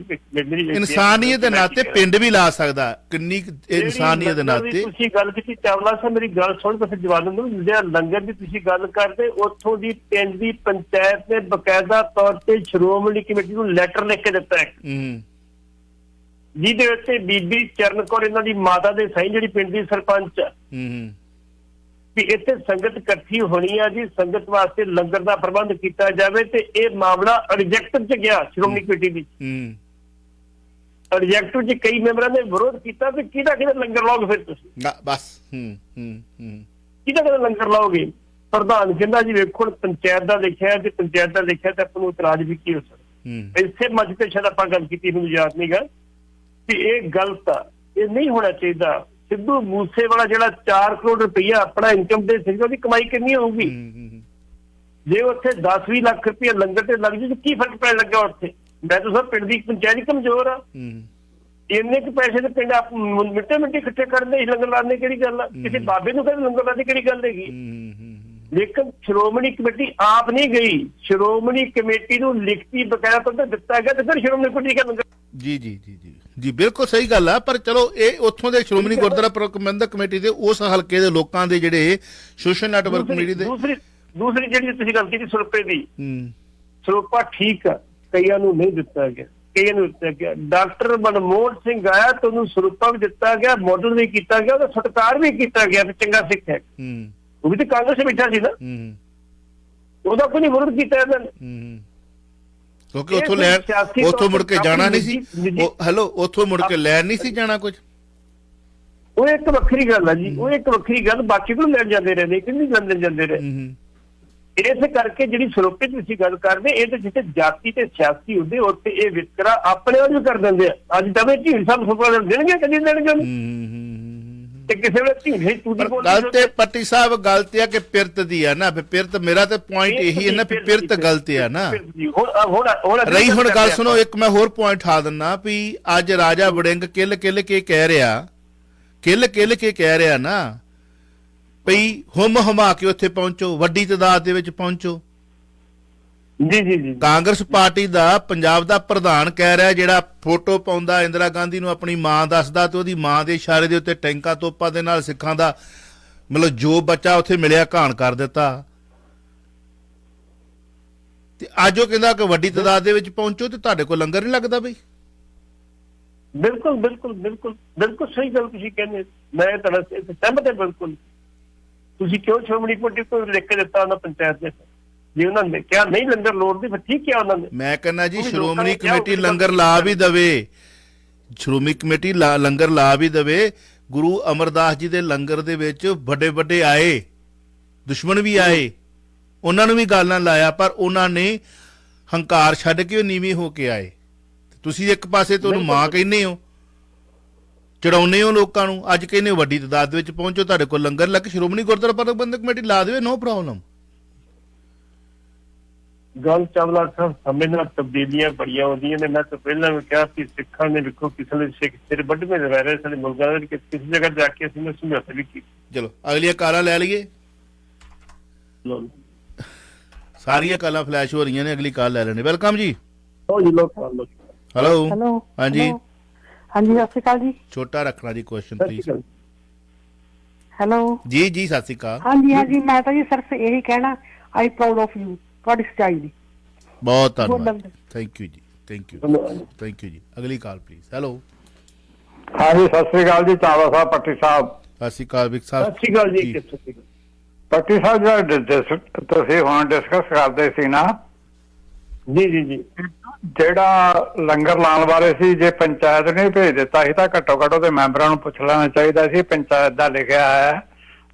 ਇਨਸਾਨੀਅਤ ਦੇ ਨਾਤੇ ਪਿੰਡ ਵੀ ਲਾ ਸਕਦਾ। ਕਿੰਨੀ ਇਨਸਾਨੀਅਤ ਦੇ ਨਾਤੇ ਤੁਸੀਂ ਗੱਲ ਕੀਤੀ ਚਾਵਲਾ ਸਾਹਿਬ, ਮੇਰੀ ਗੱਲ ਸੁਣ ਤਾਂ ਫਿਰ ਜਵਾਬ ਦਿੰਦਾ। ਜਿਹੜਾ ਲੰਗਰ ਦੀ ਤੁਸੀਂ ਗੱਲ ਕਰਦੇ, ਉੱਥੋਂ ਦੀ ਪਿੰਡ ਦੀ ਪੰਚਾਇਤ ਨੇ ਬਕਾਇਦਾ ਤੌਰ ਤੇ ਸ਼੍ਰੋਮਣੀ ਕਮੇਟੀ ਨੂੰ ਲੈਟਰ ਲਿਖ ਕੇ ਦਿੱਤਾ ਹੈ, ਜਿਹਦੇ ਉੱਤੇ ਬੀਬੀ ਚਰਨ ਕੌਰ ਇਹਨਾਂ ਦੀ ਮਾਤਾ ਦੇ ਸਹੀ, ਜਿਹੜੀ ਪਿੰਡ ਦੀ ਸਰਪੰਚ ਆ, ਵੀ ਇੱਥੇ ਸੰਗਤ ਇਕੱਠੀ ਹੋਣੀ ਆ ਜੀ, ਸੰਗਤ ਵਾਸਤੇ ਲੰਗਰ ਦਾ ਪ੍ਰਬੰਧ ਕੀਤਾ ਜਾਵੇ। ਤੇ ਇਹ ਮਾਮਲਾ ਰਿਜੈਕਟ ਚ ਗਿਆ ਸ਼੍ਰੋਮਣੀ ਕਮੇਟੀ ਦੀ। ਰਿਜੈਕਟ ਚ ਕਈ ਮੈਂਬਰਾਂ ਨੇ ਵਿਰੋਧ ਕੀਤਾ ਵੀ ਕਿਹਦਾ ਲੰਗਰ ਲਾਓਗੇ ਫਿਰ ਤੁਸੀਂ, ਬਸ ਕਿਹਦਾ ਲੰਗਰ ਲਾਓਗੇ। ਪ੍ਰਧਾਨ ਕਹਿੰਦਾ ਜੀ ਵੇਖੋ ਪੰਚਾਇਤ ਦਾ ਲਿਖਿਆ ਤੇ ਪੰਚਾਇਤ ਦਾ ਲਿਖਿਆ ਤੇ ਆਪਾਂ ਨੂੰ ਇਤਰਾਜ਼ ਵੀ ਕੀ ਹੋ ਸਕਦਾ। ਇਸੇ ਮੰਚ ਤੇ ਸ਼ਾਇਦ ਆਪਾਂ ਗੱਲ ਕੀਤੀ, ਮੈਨੂੰ ਯਾਦ ਨਹੀਂ ਗਾ, ਕਿ ਇਹ ਗਲਤ ਆ, ਇਹ ਨਹੀਂ ਹੋਣਾ ਚਾਹੀਦਾ। ਸਿੱਧੂ ਮੂਸੇਵਾਲਾ ਜਿਹੜਾ 4 ਕਰੋੜ ਰੁਪਈਆ ਆਪਣਾ ਇਨਕਮ ਦੇ ਸੀ, ਉਹਦੀ ਕਮਾਈ ਕਿੰਨੀ ਹੋਊਗੀ? ਜੇ ਉੱਥੇ 10-20 ਲੱਖ ਰੁਪਈਆ ਲੰਗਰ ਤੇ ਲੱਗ ਜੇ ਕੀ ਫਰਕ ਪੈਣ ਲੱਗਾ ਉੱਥੇ? ਮੈਂ ਤਾਂ ਸਭ ਪਿੰਡ ਦੀ ਪੰਚਾਇਤ ਕਮਜ਼ੋਰ ਆ, ਇੰਨੇ ਕੁ ਪੈਸੇ ਤੇ ਪਿੰਡ ਮਿੱਟੀ ਇਕੱਠੇ ਕਰਦੇ ਲੰਗਰ ਲਾਣੇ ਕਿਹੜੀ ਗੱਲ ਆ? ਕਿਸੇ ਬਾਬੇ ਨੂੰ ਕਹਿੰਦੇ ਲੰਗਰ ਲਾਣੇ ਕਿਹੜੀ ਗੱਲ ਹੈਗੀ? ਲੇਕਿਨ ਸ਼੍ਰੋਮਣੀ ਕਮੇਟੀ ਆਪ ਨਹੀਂ ਗਈ, ਸ਼੍ਰੋਮਣੀ ਕਮੇਟੀ ਨੂੰ ਲਿਖਤੀ ਬਕਾਇਆ ਤੌਰ ਤੇ ਦਿੱਤਾ ਗਿਆ, ਤੇ ਫਿਰ ਸ਼੍ਰੋਮਣੀ ਕਮੇਟੀ ਦਾ ਲੰਗਰ। ਜੀ ਬਿਲਕੁਲ ਸਹੀ ਗੱਲ ਆ। ਪਰ ਚਲੋ ਇਹ ਉੱਥੋਂ ਦੇ ਸ਼੍ਰੋਮਣੀ ਗੁਰਦੁਆਰਾ ਪ੍ਰਬੰਧਕ ਕਮੇਟੀ ਦੇ ਉਸ ਹਲਕੇ ਦੇ ਲੋਕਾਂ ਦੇ ਜਿਹੜੇ ਸੋਸ਼ਲ ਨੈਟਵਰਕ ਕਮੇਟੀ ਦੇ ਦੂਸਰੀ ਜਿਹੜੀ ਤੁਸੀਂ ਗੱਲ ਕੀਤੀ ਸਰੋਪੇ ਦੀ, ਸਰੋਪਾ ਠੀਕ ਆ, ਕਈਆਂ ਨੂੰ ਨਹੀਂ ਦਿੱਤਾ ਗਿਆ। ਕਈਆਂ ਨੂੰ ਦਿੱਤਾ ਗਿਆ। ਡਾਕਟਰ ਮਨਮੋਹਨ ਸਿੰਘ ਆਇਆ ਤੇ ਉਹਨੂੰ ਸਰੂਪਾ ਵੀ ਦਿੱਤਾ ਗਿਆ, ਮਾਡਲ ਵੀ ਕੀਤਾ ਗਿਆ, ਉਹਦਾ ਸਤਿਕਾਰ ਵੀ ਕੀਤਾ ਗਿਆ ਤੇ ਚੰਗਾ ਸਿੱਖ ਹੈ। ਉਹ ਵੀ ਤੇ ਕਾਂਗਰਸ ਬੈਠਾ ਸੀ ਨਾ, ਉਹਦਾ ਕੋਈ ਨਹੀਂ ਵਿਰੋਧ ਕੀਤਾ ਇਹਨਾਂ ਨੇ। ਕਿਉਂਕਿ ਉੱਥੋਂ ਮੁੜ ਕੇ ਜਾਣਾ ਨਹੀਂ ਸੀ। ਹੈਲੋ, ਉੱਥੋਂ ਮੁੜ ਕੇ ਲੈਣ ਨਹੀਂ ਸੀ ਜਾਣਾ ਕੁਝ। ਉਹ ਇੱਕ ਵੱਖਰੀ ਗੱਲ ਆ ਜੀ, ਉਹ ਇੱਕ ਵੱਖਰੀ ਗੱਲ। ਬਾਕੀ ਨੂੰ ਲੈਣ ਜਾਂਦੇ ਰਹੇ, ਲੇਕਿਨ ਨਹੀਂ ਲੰਡਨ ਜਾਂਦੇ ਰਹੇ। ਇਸ ਕਰਕੇ ਜਿਹੜੀ ਸਰੋਪੇ ਦੀ ਤੁਸੀਂ ਗੱਲ ਕਰਦੇ, ਇਹ ਤੇ ਜਿੱਥੇ ਜਾਤੀ ਤੇ ਸਿਆਸੀ ਹੁੰਦੇ ਉੱਥੇ ਇਹ ਵਿਤਕਰਾ ਆਪਣੇ ਵੱਲ ਵੀ ਕਰ ਦਿੰਦੇ ਆ। ਅੱਜ ਦਵੇ ਢੀਂਡ ਸਾਹਿਬ ਸੁਪਰਾ ਦੇਣਗੇ, ਕਦੀ ਦੇਣਗੇ ਤੇ ਕਿਸੇ ਵੇਲੇ ਢੀਂਡ ਤੂੰ ਗੱਲ ਤੇ ਪੱਟੀ ਸਾਹਿਬ ਗੱਲ ਤੇ ਆ ਕਿ ਪਿਰਤ ਦੀ ਆ ਨਾ, ਪਿਰਤ ਮੇਰਾ ਤੇ ਪੁਆਇੰਟ ਇਹੀ ਹੈ ਨਾ, ਪਿਰਤ ਗਲਤ ਆ ਨਾ। ਰਹੀ ਹੁਣ ਗੱਲ ਸੁਣੋ, ਇੱਕ ਮੈਂ ਹੋਰ ਪੁਆਇੰਟ ਠਾ ਦਿੰਦਾ ਵੀ ਅੱਜ ਰਾਜਾ ਵੜਿੰਗ ਕਿੱਲ ਕੇ ਕਹਿ ਰਿਹਾ ਨਾ ਭਈ ਹੁਮ ਹਮਾ ਕੇ ਉੱਥੇ ਪਹੁੰਚੋ, ਵੱਡੀ ਤਾਦਾਦ ਦੇ ਵਿੱਚ ਪਹੁੰਚੋ। ਜੀ ਕਾਂਗਰਸ ਪਾਰਟੀ ਦਾ ਪੰਜਾਬ ਦਾ ਪ੍ਰਧਾਨ ਕਹਿ ਰਿਹਾ, ਜਿਹੜਾ ਫੋਟੋ ਪਾਉਂਦਾ ਇੰਦਰਾ ਗਾਂਧੀ ਨੂੰ ਆਪਣੀ ਮਾਂ ਦੱਸਦਾ ਤੇ ਉਹਦੀ ਮਾਂ ਦੇ ਇਸ਼ਾਰੇ ਦੇ ਉੱਤੇ ਟੈਂਕਾਂ ਤੋਪਾਂ ਦੇ ਨਾਲ ਸਿੱਖਾਂ ਦਾ ਮਤਲਬ ਜੋ ਬੱਚਾ ਉੱਥੇ ਮਿਲਿਆ ਘਾਣ ਕਰ ਦਿੱਤਾ। ਤੇ ਅੱਜ ਉਹ ਕਹਿੰਦਾ ਕਿ ਵੱਡੀ ਤਾਦਾਦ ਦੇ ਵਿੱਚ ਪਹੁੰਚੋ ਤੇ ਤੁਹਾਡੇ ਕੋਲ ਲੰਗਰ ਨਹੀਂ ਲੱਗਦਾ ਬਈ। ਬਿਲਕੁਲ ਸਹੀ ਗੱਲ ਤੁਸੀਂ ਕਹਿੰਦੇ, ਮੈਂ ਤੁਹਾਡਾ ਸਹਿਮਤ ਹਾਂ ਬਿਲਕੁਲ। ਤੁਸੀਂ ਕਿਉਂ ਸ਼੍ਰੋਮਣੀ ਕਮੇਟੀ ਕੋਲ ਲਿਖ ਕੇ ਦਿੱਤਾ ਉਹਨਾਂ ਪੰਚਾਇਤ ਦੇ, ਜੇ ਉਹਨਾਂ ਨੇ ਕਿਹਾ ਨਹੀਂ ਲੰਗਰ ਲੋੜ ਦੀ ਫਿਰ ਠੀਕ ਕਿਹਾ ਉਹਨਾਂ ਨੇ। ਮੈਂ ਕਹਿੰਦਾ ਜੀ ਸ਼੍ਰੋਮਣੀ ਕਮੇਟੀ ਲੰਗਰ ਲਾ ਵੀ ਦਵੇ, ਸ਼੍ਰੋਮਣੀ ਕਮੇਟੀ ਲੰਗਰ ਲਾ ਵੀ ਦਵੇ। ਗੁਰੂ ਅਮਰਦਾਸ ਜੀ ਦੇ ਲੰਗਰ ਦੇ ਵਿੱਚ ਵੱਡੇ ਆਏ, ਦੁਸ਼ਮਣ ਵੀ ਆਏ, ਉਹਨਾਂ ਨੂੰ ਵੀ ਗੱਲ ਨਾਲ ਲਾਇਆ, ਪਰ ਉਹਨਾਂ ਨੇ ਹੰਕਾਰ ਛੱਡ ਕੇ ਉਹ ਨੀਵੇਂ ਹੋ ਕੇ ਆਏ। ਤੁਸੀਂ ਇੱਕ ਪਾਸੇ ਤੁਹਾਨੂੰ ਮਾਂ ਕਹਿੰਦੇ ਹੋ, ਚੜਾਉਨੇ ਹੋ ਲੋਕਾਂ ਨੂੰ, ਅੱਜ ਕਹਿੰਦੇ ਹੋ ਵੱਡੀ ਤਾਦਾਦ ਵਿੱਚ ਪਹੁੰਚੋ, ਤੁਹਾਡੇ ਕੋਲ ਲੰਗਰ ਲੱਗ। ਸ਼੍ਰੋਮਣੀ ਗੁਰਦੁਆਰਾ ਪ੍ਰਬੰਧਕ ਕਮੇਟੀ ਲਾ ਦੇਵੇ, ਨੋ ਪ੍ਰੋਬਲਮ। ਗੱਲ ਚਾਵਲਾ ਸਾਹਿਬ, ਸਮੇਂ ਨਾਲ ਤਬਦੀਲੀਆਂ ਬੜੀਆਂ ਆਉਂਦੀਆਂ ਨੇ। ਮੈਂ ਤਾਂ ਪਹਿਲਾਂ ਵੀ ਕਿਹਾ ਸੀ ਸਿੱਖਾਂ ਨੇ ਵੇਖੋ ਕਿਸੇ ਨੇ ਸਿੱਖ ਸਿਰ ਵੱਢਵੇਂ ਰਹਿ ਰਹੇ ਸਾਡੇ ਮੁਲਕਾਂ ਦੇ, ਕਿਸੇ ਜਗ੍ਹਾ ਜਾ ਕੇ ਅਸੀਂ ਨੇ ਸਮਝੌਤਾ ਵੀ ਕੀਤੀ। ਚਲੋ ਅਗਲੀਆਂ ਕਾਲਾਂ ਲੈ ਲਈਏ, ਸਾਰੀਆਂ ਕਾਲਾਂ ਫਲੈਸ਼ ਹੋ ਰਹੀਆਂ ਨੇ, ਅਗਲੀ ਕਾਲ ਲੈ ਲੈਣੇ। ਵੈਲਕਮ ਜੀ। ਹੈਲੋ ਹਾਂਜੀ ਹਾਂਜੀ, ਸਤਿ ਸ਼੍ਰੀ ਅਕਾਲ ਜੀ। ਛੋਟਾ ਰੱਖਣਾ ਜੀ ਕੁਐਸਚਨ ਪਲੀਜ਼। ਹੈਲੋ ਜੀ ਸਤਿ ਸ਼੍ਰੀ ਅਕਾਲ। ਹਾਂਜੀ ਮੈਂ ਤਾਂ ਜੀ ਸਿਰਫ ਇਹੀ ਕਹਿਣਾ, ਆਈ ਪ੍ਰਾਊਡ ਆਫ ਯੂ, ਤੁਹਾਡੀ ਸਚਾਈ ਦੀ। ਬਹੁਤ ਧੰਨਵਾਦ, ਥੈਂਕ ਯੂ ਜੀ, ਥੈਂਕ ਯੂ ਜੀ। ਅਗਲੀ ਕਾਲ ਪਲੀਜ਼। ਹੈਲੋ ਹਾਂਜੀ, ਸਤਿ ਸ੍ਰੀ ਅਕਾਲ ਜੀ ਚਾਵਲਾ ਸਾਹਿਬ, ਪੱਟੀ ਸਾਹਿਬ। ਸਤਿ ਸ਼੍ਰੀ ਅਕਾਲ ਵਿਕ ਸਾਹਿਬ। ਸਤਿ ਸ਼੍ਰੀ ਅਕਾਲ ਜੀ। ਪੱਟੀ ਸਾਹਿਬ, ਜਿਹੜਾ ਤੁਸੀਂ ਹੁਣ ਡਿਸਕਸ ਕਰਦੇ ਸੀ ਨਾ, ਜੀ ਜਿਹੜਾ ਲੰਗਰ ਲਾਉਣ ਬਾਰੇ ਸੀ, ਜੇ ਪੰਚਾਇਤ ਨੇ ਭੇਜ ਦਿੱਤਾ ਸੀ ਤਾਂ ਘੱਟੋ ਘੱਟ ਉਹਦੇ ਮੈਂਬਰਾਂ ਨੂੰ ਪੁੱਛ ਲੈਣਾ ਚਾਹੀਦਾ ਸੀ ਪੰਚਾਇਤ ਦਾ ਲਿਖਿਆ ਹੈ,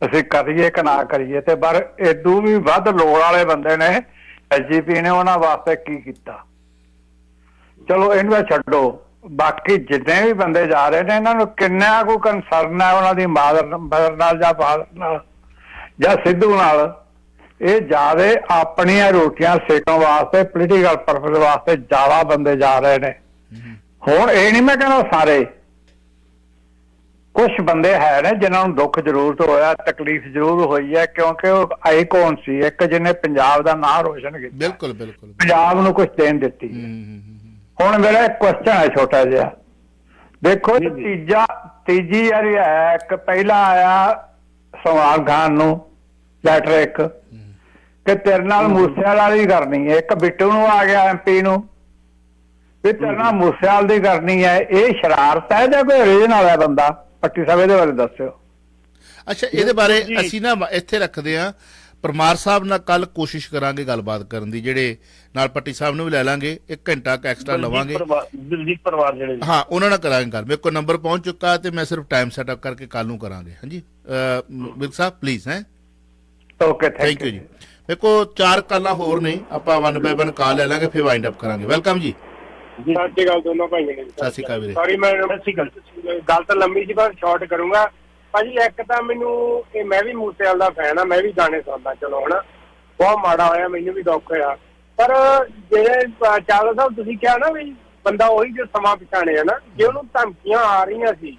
ਅਸੀਂ ਕਰੀਏ ਕਿ ਨਾ ਕਰੀਏ। ਤੇ ਪਰ ਏਦੂ ਵੀ ਵੱਧ ਲੋੜ ਵਾਲੇ ਬੰਦੇ ਨੇ ਐਸਜੀਪੀ ਨੇ ਉਹਨਾਂ ਵਾਸਤੇ ਕੀ ਕੀਤਾ। ਚਲੋ ਇਹਨੂੰ ਛੱਡੋ, ਬਾਕੀ ਜਿੰਨੇ ਵੀ ਬੰਦੇ ਜਾ ਰਹੇ ਨੇ ਇਹਨਾਂ ਨੂੰ ਕਿੰਨਾ ਕੋਈ ਕੰਸਰਨ ਹੈ ਉਹਨਾਂ ਦੀ ਮਦਰ ਨਾਲ ਜਾਂ ਫਾਦਰ ਨਾਲ ਜਾਂ ਸਿੱਧੂ ਨਾਲ। ਇਹ ਜਿਆਦਾ ਆਪਣੀਆਂ ਰੋਟੀਆਂ ਸੇਕਣ ਵਾਸਤੇ, ਪੋਲੀਟੀਕਲ ਪਰਪਸ ਵਾਸਤੇ ਜ਼ਿਆਦਾ ਬੰਦੇ ਜਾ ਰਹੇ ਨੇ। ਹੁਣ ਇਹ ਨਹੀਂ ਮੈਂ ਕਹਿੰਦਾ ਸਾਰੇ, ਕੁਛ ਬੰਦੇ ਹੈ ਨੇ ਜਿਨ੍ਹਾਂ ਨੂੰ ਦੁੱਖ ਜ਼ਰੂਰ ਹੋਇਆ, ਤਕਲੀਫ ਜ਼ਰੂਰ ਹੋਈ ਹੈ, ਕਿਉਂਕਿ ਉਹ ਆਈਕਨ ਸੀ ਇੱਕ ਜਿਹਨੇ ਪੰਜਾਬ ਦਾ ਨਾਂ ਰੋਸ਼ਨ ਕੀਤਾ, ਬਿਲਕੁਲ ਪੰਜਾਬ ਨੂੰ ਕੁਛ ਦੇਣ ਦਿੱਤੀ। ਹੁਣ ਮੇਰਾ ਇੱਕ ਕੁਐਸਚਨ ਹੈ ਛੋਟਾ ਜਿਹਾ, ਦੇਖੋ ਤੀਜੀ ਵਾਰੀ ਆਇਆ, ਇੱਕ ਪਹਿਲਾਂ ਆਇਆ ਸਲਮਾਨ ਖਾਨ ਨੂੰ ਲੈਟਰ ਇੱਕ ਕਿ ਤੇਰੇ ਨਾਲ ਮੂਸੇਵਾਲ ਵਾਲੀ ਕਰਨੀ ਹੈ, ਇੱਕ ਬਿੱਟੂ ਨੂੰ ਆ ਗਿਆ ਐਮਪੀ ਨੂੰ ਵੀ ਤੇਰੇ ਨਾਲ ਮੂਸੇਵਾਲ ਦੀ ਕਰਨੀ ਹੈ। ਇਹ ਸ਼ਰਾਰਤ ਹੈ ਜਾਂ ਕੋਈ ਰੀਜਨਲ ਹੈ ਬੰਦਾ? ਪੱਟੀ ਸਾਹਿਬ ਇਹਦੇ ਬਾਰੇ ਦੱਸਿਓ। ਅੱਛਾ, ਇਹਦੇ ਬਾਰੇ ਅਸੀਂ ਨਾ ਇੱਥੇ ਰੱਖਦੇ ਹਾਂ, ਪਰਮਾਰ ਸਾਹਿਬ ਨਾਲ ਕੱਲ ਕੋਸ਼ਿਸ਼ ਕਰਾਂਗੇ ਗੱਲਬਾਤ ਕਰਨ ਦੀ, ਜਿਹੜੇ ਨਾਲ ਪੱਟੀ ਸਾਹਿਬ ਨੂੰ ਵੀ ਲੈ ਲਾਂਗੇ, 1 ਘੰਟਾ ਐਕਸਟਰਾ ਲਵਾਂਗੇ। ਦਿਲਜੀਤ ਪਰਿਵਾਰ ਜਿਹੜੇ, ਹਾਂ, ਉਹਨਾਂ ਨਾਲ ਕਰਾਂਗੇ ਗੱਲ। ਮੇਰੇ ਕੋਲ ਨੰਬਰ ਪਹੁੰਚ ਚੁੱਕਾ ਤੇ ਮੈਂ ਸਿਰਫ ਟਾਈਮ ਸੈਟਅਪ ਕਰਕੇ ਕੱਲ ਨੂੰ ਕਰਾਂਗੇ। ਹਾਂਜੀ ਵਿਕ ਸਾਹਿਬ ਪਲੀਜ਼। ਓਕੇ, ਥੈਂਕ ਯੂ ਜੀ। ਮੇਰੇ ਕੋਲ 4 ਕਾਲਾਂ ਹੋਰ ਨੇ, ਆਪਾਂ 1 ਬਾਈ 1 ਕਾਲ ਲੈ ਲਾਂਗੇ, ਫਿਰ ਵਾਈਂਡ ਅਪ ਕਰਾਂਗੇ। ਵੈਲਕਮ ਜੀ। ਸਤਿ ਸ਼੍ਰੀ ਅਕਾਲ ਦੋਨੋਂ ਭਾਈਆਂ ਨੇ। ਸਤਿ ਸ਼੍ਰੀ ਅਕਾਲ ਵੀਰੇ। ਸੌਰੀ ਮੈਂ ਗੱਲ ਤਾਂ ਲੰਮੀ ਸੀ ਪਰ ਸ਼ਾਰਟ ਕਰੂੰਗਾ ਭਾਜੀ। ਇੱਕ ਤਾਂ ਮੈਨੂੰ ਮੈਂ ਵੀ ਮੂਸੇਵਾਲ ਦਾ ਫੈਨ ਆ, ਮੈਂ ਵੀ ਗਾਣੇ ਸੁਣਦਾ, ਚਲੋ ਹਨਾ ਬਹੁਤ ਮਾੜਾ ਹੋਇਆ, ਮੈਨੂੰ ਵੀ ਦੁੱਖ ਹੋਇਆ। ਪਰ ਜਿਹੜੇ ਚਾਵਲਾ ਸਾਹਿਬ ਤੁਸੀਂ ਕਿਹਾ ਨਾ ਵੀ ਬੰਦਾ ਉਹੀ ਜੋ ਸਮਾਂ ਪਛਾਣੇ ਆ ਨਾ, ਜੇ ਉਹਨੂੰ ਧਮਕੀਆਂ ਆ ਰਹੀਆਂ ਸੀ,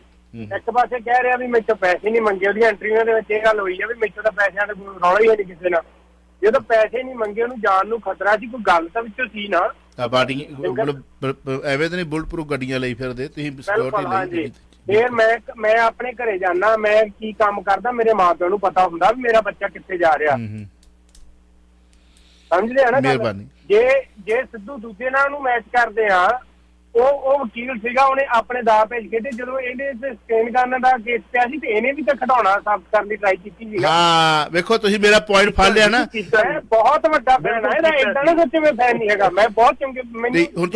ਇੱਕ ਪਾਸੇ ਕਹਿ ਰਿਹਾ ਵੀ ਮੈਥੋਂ ਪੈਸੇ ਨਹੀਂ ਮੰਗੇ, ਉਹਦੀਆਂ ਇੰਟਰਵਿਊਆਂ ਦੇ ਵਿੱਚ ਇਹ ਗੱਲ ਹੋਈ ਆ ਵੀ ਮੈਥੋਂ ਤਾਂ ਪੈਸਿਆਂ ਦਾ ਰੌਲਾ ਹੀ ਨਹੀਂ ਕਿਸੇ ਨਾਲ। ਜਦੋਂ ਪੈਸੇ ਨਹੀਂ ਮੰਗੇ, ਉਹਨੂੰ ਜਾਨ ਨੂੰ ਖਤਰਾ ਸੀ, ਕੋਈ ਗੱਲ ਤਾਂ ਵਿੱਚੋਂ ਸੀ ਨਾ। ਐਵੇਂ ਤਾਂ ਨਹੀਂ ਬੁਲਟ ਪ੍ਰੂਫ ਗੱਡੀਆਂ ਲਈ ਫਿਰਦੇ ਤੁਸੀਂ, ਸਿਕਿਉਰਿਟੀ ਲਈ। ਫਿਰ ਮੈਂ ਆਪਣੇ ਘਰੇ ਜਾਣਾ, ਮੈਂ ਕੀ ਕੰਮ ਕਰਦਾ, ਮੇਰੇ ਮਾਂ ਪਿਓ ਨੂੰ ਪਤਾ ਹੁੰਦਾ ਵੀ ਮੇਰਾ ਬੱਚਾ ਕਿੱਥੇ ਜਾ ਰਿਹਾ। ਸਮਝਦੇ ਆ ਨਾ? ਮਿਹਰਬਾਨੀ। ਜੇ ਸਿੱਧੂ ਦੂਜੇ ਨਾਲ ਨੂੰ ਮੈਚ ਕਰਦੇ ਆ, ਉਹ ਵਕੀਲ ਸੀਗਾ, ਉਹਨੇ ਆਪਣੇ ਦਾ ਭੇਜ ਕੇ ਤੇ ਜਦੋਂ ਇਹਨੇ ਸਕੈਨ ਕਰਨ ਦਾ ਕੇਸ ਪਿਆ ਸੀ ਤੇ ਇਹਨੇ ਵੀ ਤਾਂ ਖਿਡਾਉਣਾ ਸਾਬਤ ਕਰਨ ਦੀ ਟਰਾਈ ਕੀਤੀ ਸੀ। ਹਾਂ ਵੇਖੋ ਤੁਸੀਂ ਮੇਰਾ ਪੁਆਇੰਟ ਫੜ ਲਿਆ ਨਾ। ਮੈਂ ਬਹੁਤ ਵੱਡਾ ਫੈਨ ਆ ਇਹਦਾ, ਏਦਾਂ ਨਾ ਸੱਚੇ ਮੈਂ ਫੈਨ ਨਹੀਂ ਹੈਗਾ, ਮੈਂ ਬਹੁਤ ਚੰਗੇ ਮੈਨੂੰ ਹੁਣ